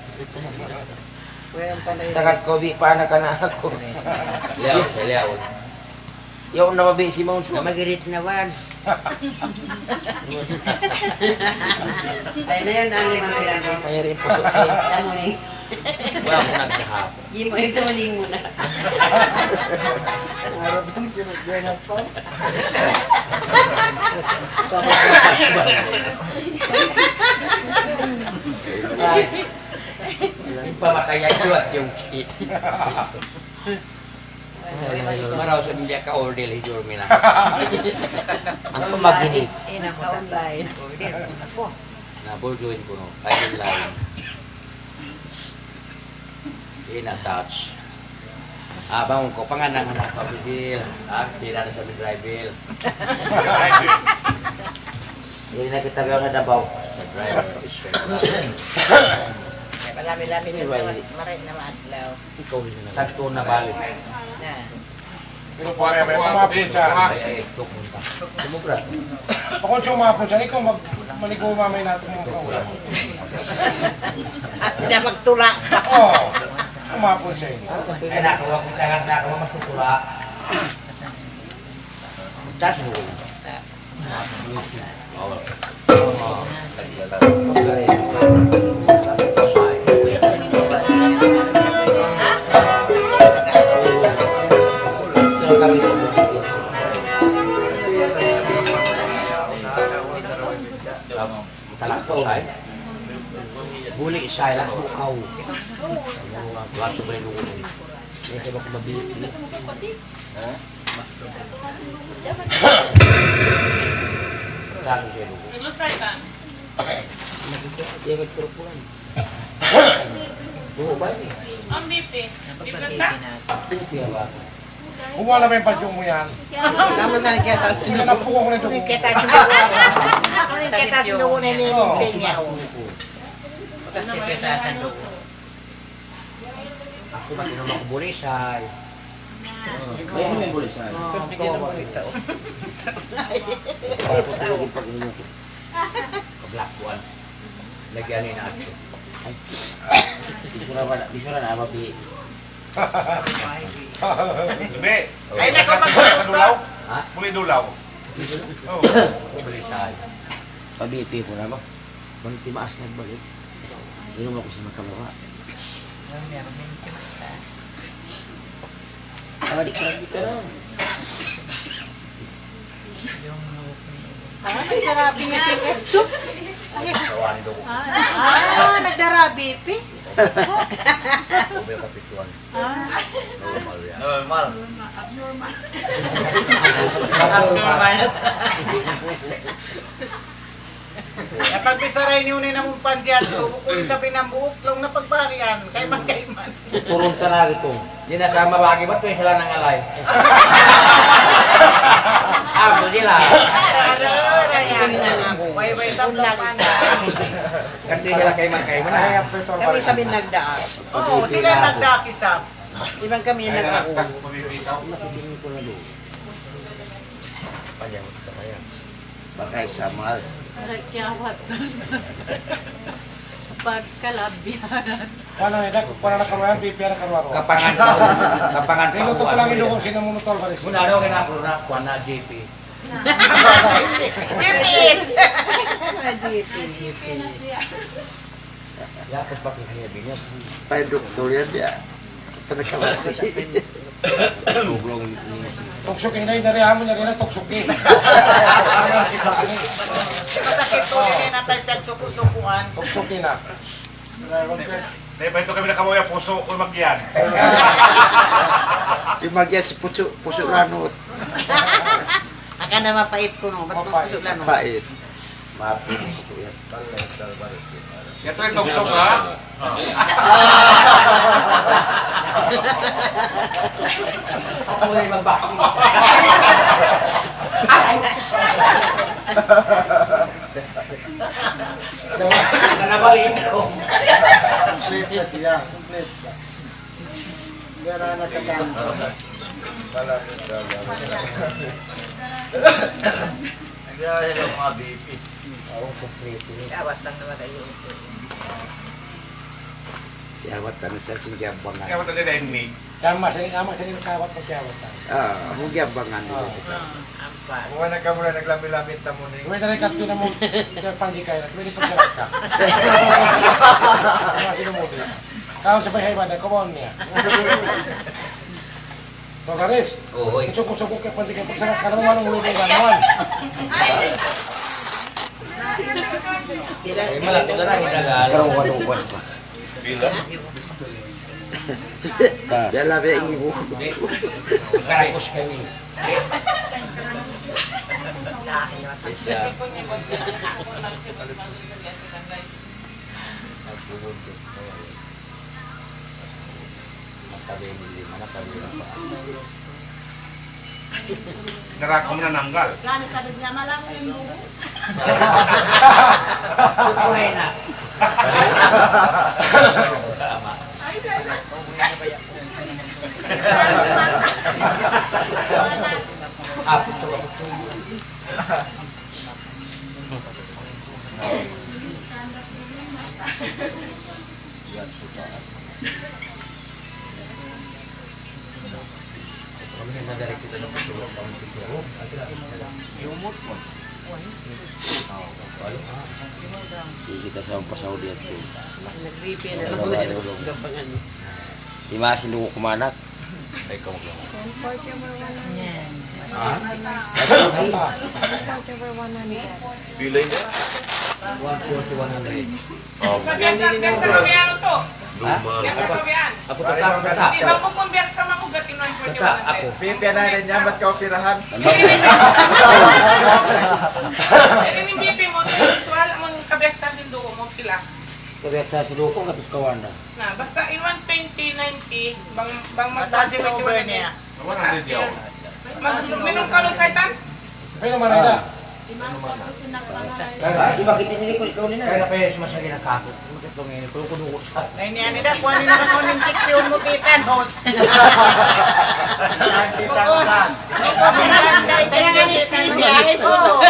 S6: Tagat ko, di pa anak ka na ako.
S4: Liyaw.
S6: Yung nababi si Mount
S4: Na magirit naman.
S5: Ay na yun, ali mo nila ko.
S6: May rin puso siya.
S5: Alam mo ni.
S4: Wala ko nagsahap.
S5: Hindi mo ito maling mo na.
S4: Yung pamakaya juat yung kit. Maraw sa hindi ka order hidur mina.
S6: Ang pamaginip.
S5: Online.
S4: Ako. Na bordoin ko no. Ay line. In-attach. Bangun ko, panganangan ako, Bibil. Sira na sa driver.
S6: Hindi na kita bilang na dabaw.
S4: Sa driver,
S5: Malami-lami na maray na maadlaw.
S4: ikaw yun na. Sakto na balik.
S2: Pero pare, may umapon siya.
S4: Ay, tuk munta. Sumubra.
S2: Pakon siya umapon siya, ikaw maligo mamay natin mga kaulan.
S5: At na magtula.
S2: Oo, umapon siya.
S4: Ay, nakawa ko tangan, nakawa masukula. Tas mo. Talakto say. Buli say lah bukaw. Wala sa bali lugo.
S6: May sabak mabili.
S4: Lang siya lugo.
S6: Iya kat perempuan. Buo ba ni?
S3: Ang bipi. Biplanta?
S6: Iya ba?
S2: Kung wala may padyong mo yan,
S5: Kamu sa kita
S2: hindi na po ako nito.
S5: Kita sinuwa. Kita sinuwa na nilinteng niya.
S3: Kasi petasan doon.
S4: Ako ba tinama ko buli say.
S6: May boleh sa.
S4: Kablakuan. Lagyan ni na ato.
S6: Bisura na mabi.
S2: Hindi.
S3: Ay, nako magdulaw.
S4: Ha?
S2: Muli dulaw.
S4: Buli say.
S6: Pabi po na ba? Bang timaas nagbalik. Inom ako sa makalawa. Di ka na.
S5: Nagdarabi ito.
S4: Kawan do.
S5: Nagdarabi ito.
S4: Obel kapituan.
S2: Normal.
S3: Kapag bisaray niyo na mong pandyan, kung sa pinambuok lang na pagbarian, kay man.
S6: Turun ka na ito.
S4: Di na kama bagi ba tuwing sila nang alay? Alhamdulillah.
S3: Way sa plapan.
S4: Kanti sila kay man na.
S5: Kami sabi nagdaan.
S3: Oo, sila nagdakisap.
S5: Ibang kami nag-ako.
S4: Bakay samal.
S7: Nagkyawat doon. Pagkalabyan.
S2: Paano na ito? Paano na karuan? Pipiara karuan.
S4: Kapangan
S2: Niluto ko lang ito kung sino mo nutol pa rin.
S4: Muna daw kina ko na kuan na JP.
S3: Jipis!
S4: Ya pas pakai kaya binya.
S8: Pak dokter ya dia penekawati.
S2: Tuksukin na yun, dari hamon niya rin na tuksukin. Ano si Bakani?
S3: Masakit ko din natin siya suku-sukuan.
S2: Tuksukin na.
S9: Ba ito kami nakamuya puso ko magyan.
S8: Si Magya si puso lanut.
S5: Akan na mapait ko no. Ba't mapusok lang no?
S8: Pait.
S9: Ito yung tuksok ha.
S4: Ako na magbaki. Nanabalik ko.
S8: Complete na siya. Complete. Gara nakatama.
S9: Nagaya ng mga BP.
S5: Kawat lang naman kayo.
S8: Yawat na siya singgabang
S9: Kaya mo tayo na ini.
S2: Tama, sa kawat magkawat.
S8: Ang giyabangan nila.
S5: Ampan.
S9: Kung na ka muna naglamit-lamit na muna.
S2: Kung may talaga kapto na mo, panggikay na, pwede pagkawat ka. Mga sinumuti. Kawat sa bahay ba, kumon niya. Pagkaris, suko-suko ka panggikay, pagsangat ka naman ang ulit ng ganoan.
S4: Malaki na lang ilagal.
S8: Dala ba yung ibu?
S4: Karayos kami.
S9: Narako mo na nanggal.
S7: Plano sabi niya, malang yung buko.
S4: Kukuhay na.
S6: Kita sa pasaudi at ko.
S5: Nag-repair na lang ako gabangan.
S6: Timasin nung kumanak.
S9: Ay, ikaw lang. Bilay na.
S4: 140-100. Ako tata. Tata, ako.
S8: Pipi na rin niya, ba't ka operahan?
S6: Kabiyak sa siluko katus kawana.
S10: Na, basta in 120-90, bang
S3: Mataas yung over niya.
S9: Naman ang video.
S10: Minong ka nun, Sartan?
S2: Pero manay
S6: Si bakit ini ko ikaw nila.
S4: Kaya na pa yung sumasagi ng kapit. Bakit lang ngayon? Kulo-kulo sa.
S3: Ay niya nila, kuhanin na ako ng diksyon mo titanos.
S7: Kaya nga ni ay po.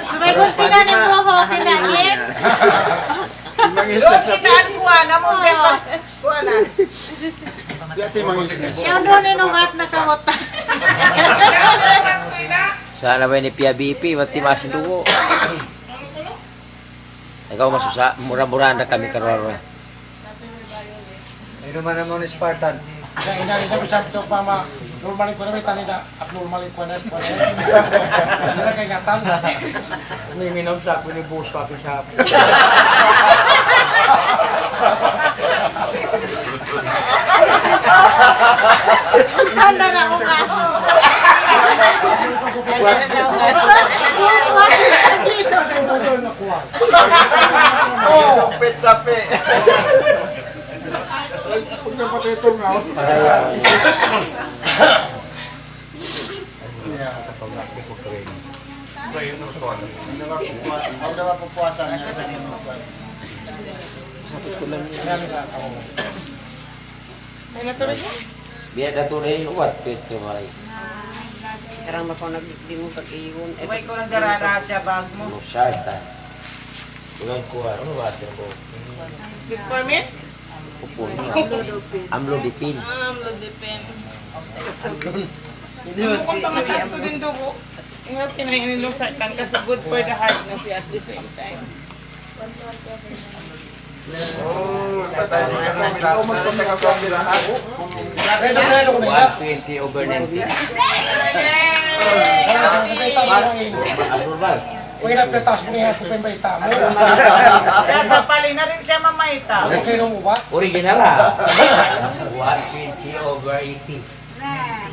S7: Sumagot tina ni po ho, kinagin.
S3: Doon kitaan kuha na mo, kuha na.
S7: Siya doon inugat na kawata.
S6: Sana ba ni Pia BP mati masin dugo. Ikaw masusa, mura-mura na kami karon.
S8: Ito man naman ni Spartan.
S2: Kaya ina ko sabi ito pa ma, normal ko na may tani na abnormal ko na. Hindi na kaya ngatan.
S4: May minom sa ako ni Boss Papi sa akin.
S7: Handa na akong kaso. Handa na akong kaso. Yes, watching ka dito.
S8: Oh, pet-sape.
S2: Huwag na pati ito nga.
S8: Ang naman pupuasan niya.
S6: Biar daturin uat pit kemari.
S5: Sarang ako di mo pag-iyon.
S3: Iway ko lang darana at bag mo.
S6: Musarta. Ulang kuha, ano ba ito ko?
S10: Good for me?
S6: Pupul niya. Amlo dipin.
S10: Amlo depend. Dugo kong pangatas ko din dugo. Ingat kinainin ng Sartan kasi good for the heart na siya at the same time.
S8: Oh, patay ka na sila. Ikaw magpapakapirahan.
S4: 120/90.
S6: Abnormal.
S2: Huwag na petas mo niya, ito pa yung baita mo.
S3: Kaya sa pali na rin siya mamaita.
S2: Okay nung ubat.
S4: Original ah. 120/80.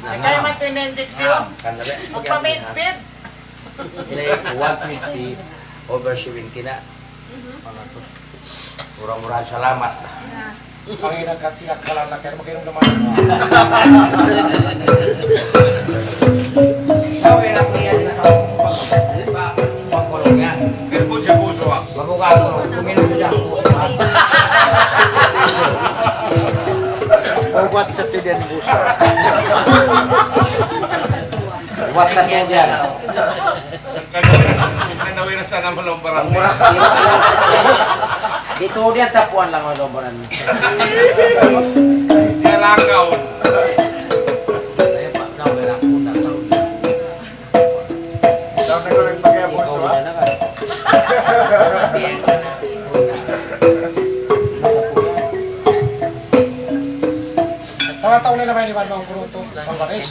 S3: Kaya matinin diksyon.
S4: Kandabe.
S3: Magpamit-pit.
S4: Ilay 120/70 na. Murah-murahan salamat.
S2: Ang inagkatiyak ka lang na kaya magkainom naman.
S4: Sabi lang niya na pagkulong yan. bago. Kuminom siya ako.
S8: Ubat sa tiyan busa.
S6: WhatsApp mo dyan.
S9: Kanawin na sana malombaran.
S6: Dito dia tapuan lang ang lombaran.
S9: Dia langaw.
S8: Daw na ko rin pag-abuso ha.
S2: Mga taon na naman iniwan mo ang puro ito. Pangbaris.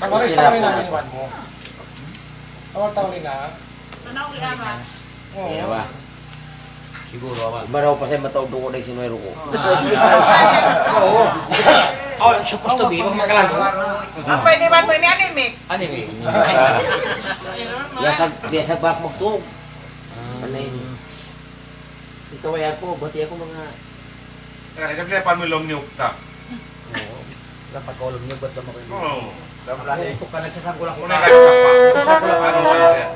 S2: Pangbaris na kami namin iniwan mo. Mga taon na. Oo.
S6: Isa ba? Siguro ba? Iba raw pa siya mataog ko na sinuero ko.
S4: Oo. Oh, supposed to be, wag magkalaro.
S3: Pwede ba ni anime?
S4: Anime.
S6: Biasa bak magtug. Ano yun? Ikaw ay ako, bati ako mga...
S9: Kaya sabi niya pamilong niyo ta.
S6: Dapat kolom niyo, ba't naman kayo?
S9: Oo.
S8: Damlahi.
S4: Ito ka na sa gulang
S9: Una ka sa pa. Ano ba yan?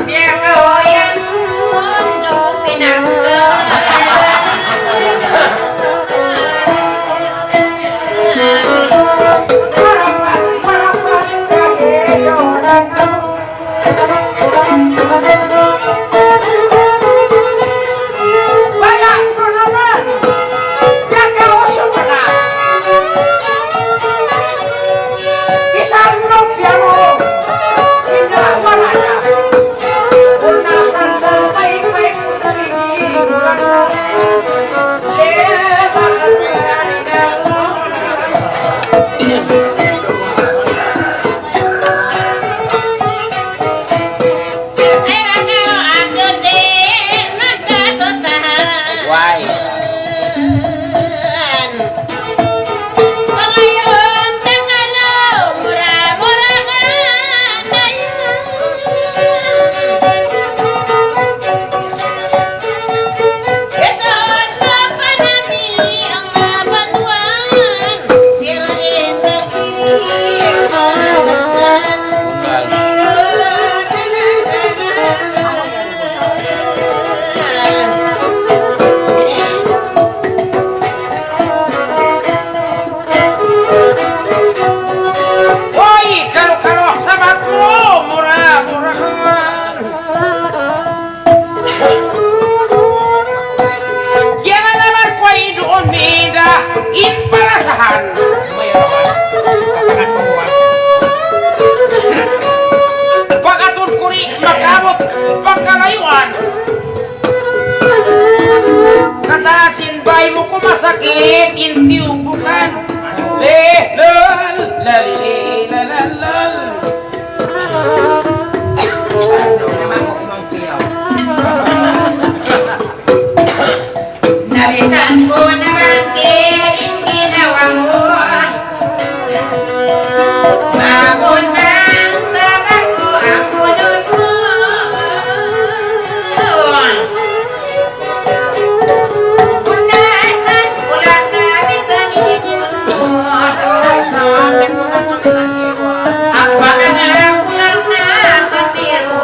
S5: Biar kau yang
S6: intiw bukan. Le lal lalili lalalal.
S5: Nabisan ko naman ginawa mo. Mabunan sa bago ang ulod mo. Punasan ulat na bisan ikon mo. Ang panganap ulang na sa biro.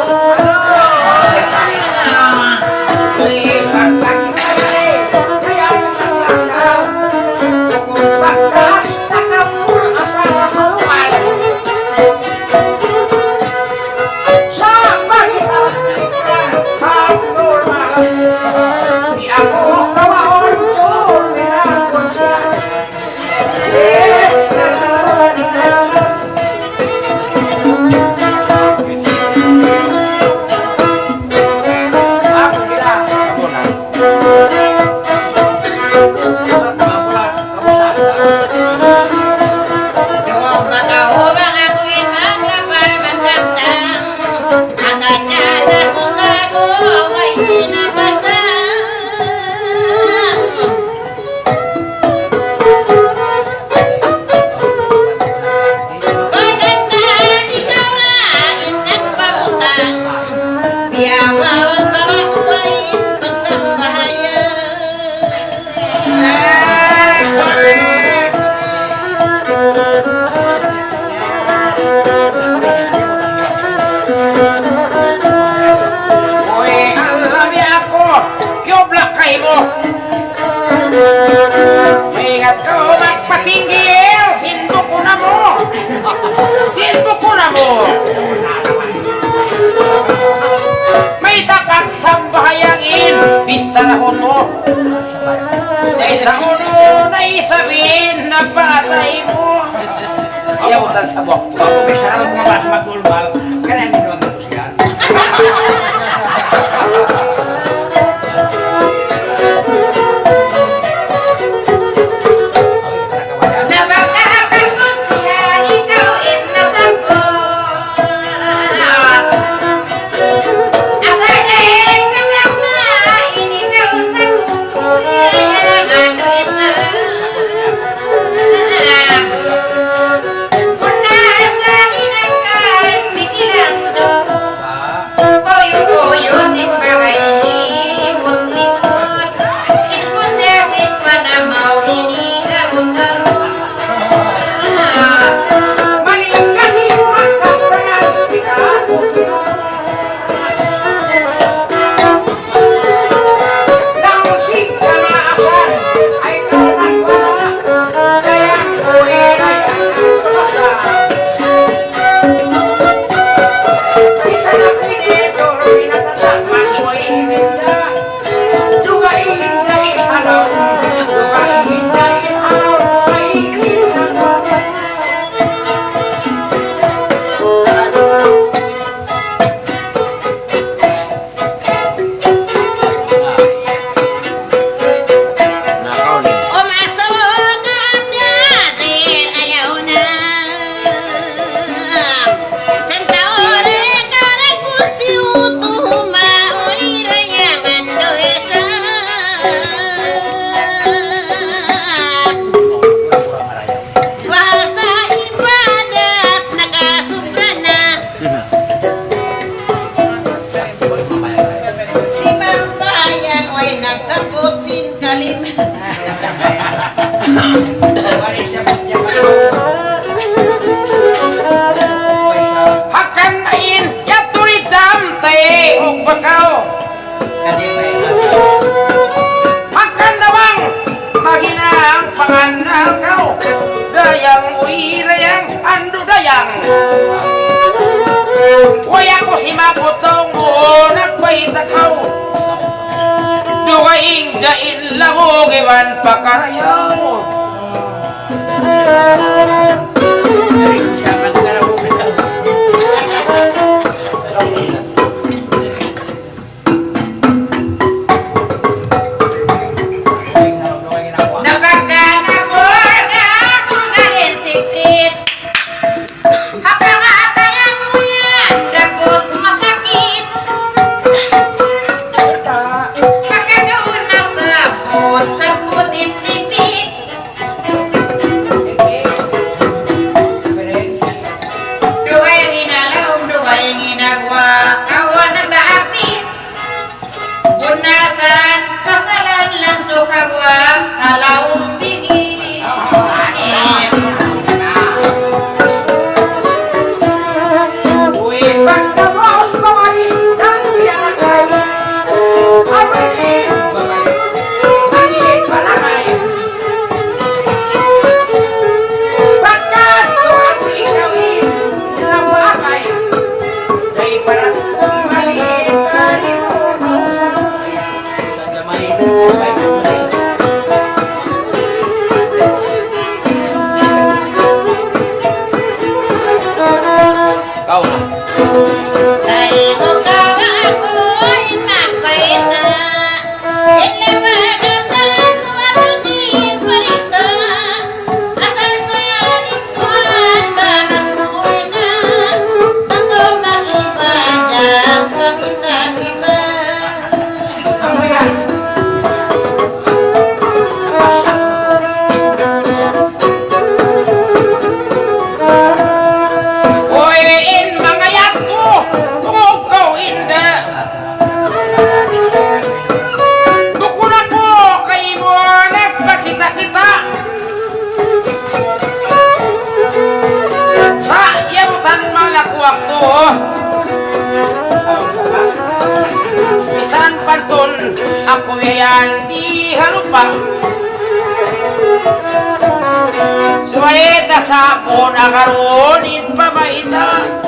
S6: Ingat kau magpatinggil, sinbok ko na mo. Sinbok ko na mo. May tapak sa bahayangin, bisarahon mo. May taon mo na isabin na patay mo. Yabutan sa bok.
S4: Ako bisaran mo mas magulmal. Kaya minuwag mo siya.
S5: Napagkapagod siya, ikaw inasako. Asa dahil kanak na inikaw sa kukuyan ang isa. Muna sa inangkal, pikilang do. Poyo-poyo sin bagay imot-imot. Inkusya sin panamaw inigarong-garong.
S6: Hakan main ya turi jam teh bekau. Makan dawang maginang panganal kau. Dayang ui dayang andu dayang. Wayang ko si mabutong unak baita kau. Dua ing jain lagu gewan pakarayaw.
S5: Napagkana
S6: Ikaw na.
S5: Tayo kawa ako'y magpaita. Inabagatan ko at ujiin pariksa. Asal sayangin Tuhan ba magmulga. Ako mag-ibadah pagkita-kita.
S6: Uyin mga yato, tugaw inda. Dukun ako kay mo nagpakita-kita. Sa yamutan malakuak to. Isan pantun ako yayan di halupa. Suwayeta sa ako nakaronin pamaita.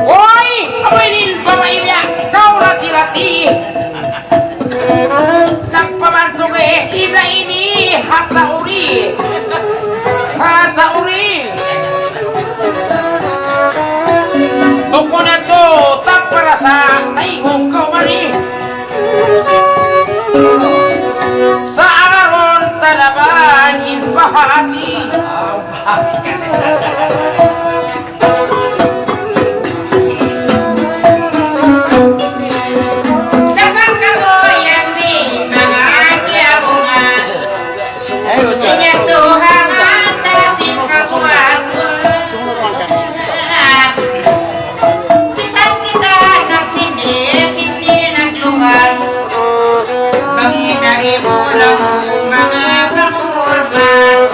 S6: Hoy! Abay din pamaibya! Kau laki-laki! Nagpamantong ida ini hatauri! Hatauri! Buko na to tak para sa taingong kawali! Sa aron talabanin pahati!
S5: Kapag kaboyan di mga kiabungan. Ingat Tuhan mandasin kabuatan. Bisan kita nagsindi-sindi nagluhan. Manginari mo lang mga pangurban.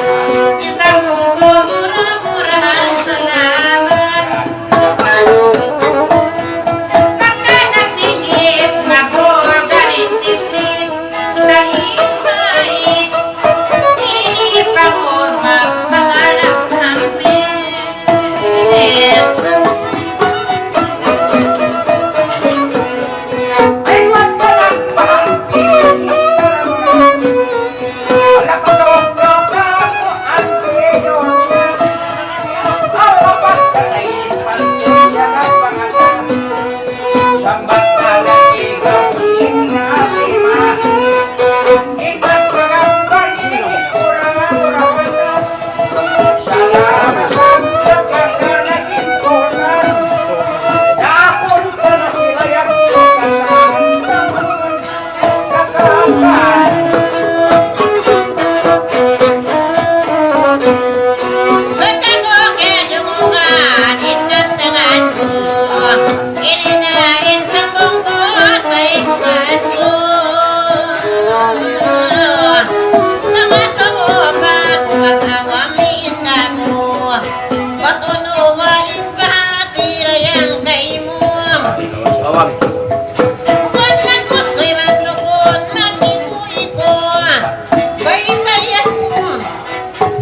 S5: Isang mura-murahan salamat. Pagka nagsingit, nag-organic sikrit. Dahil mait, ipangurma, masalang namin.
S4: Ay, wag ka lang pahangkin. Wala pa daw ang droga ko, ang piyo. Ang mapagkalain, pansiya ng pangalan. Sambat na nagigaw, inasima. Iba't magambar, sinipura-mura-mura. Salamat sa pagkalagin ko na. Napunta na sila yung kasahan.
S6: Bawang.
S5: Kun nagkus ko'y randogon, magiko-iko. Baytay ako,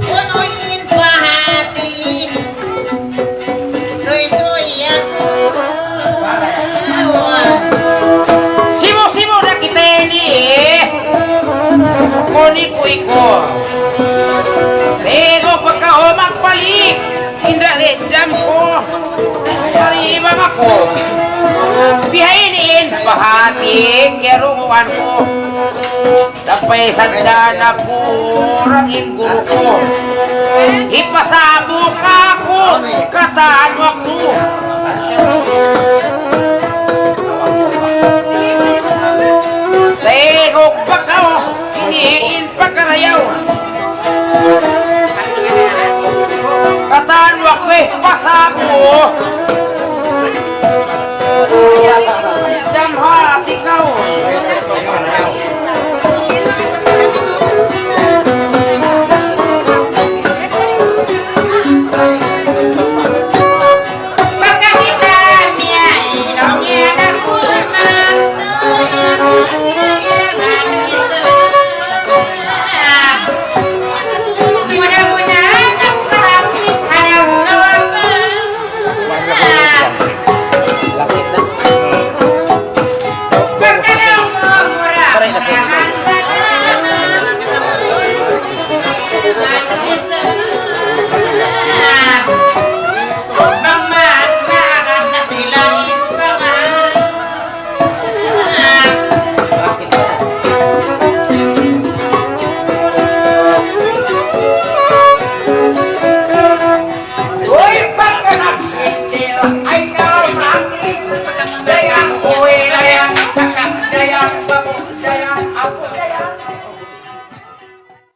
S5: kunoyin pahati. Soy-soy ako.
S6: Simo-simo na kita ini Kuni-ko-iko Tego pagka o magpalik Indra jam ko Saribang ako Bihainin Bahati Kerunguan ko Sampai sadya na kurangin guru ko Ipasabok ako Kataan waktu Tegok pa ka o, iniin pa ka rayaw. Katanwak ko eh, pasako. Jamhat ikaw.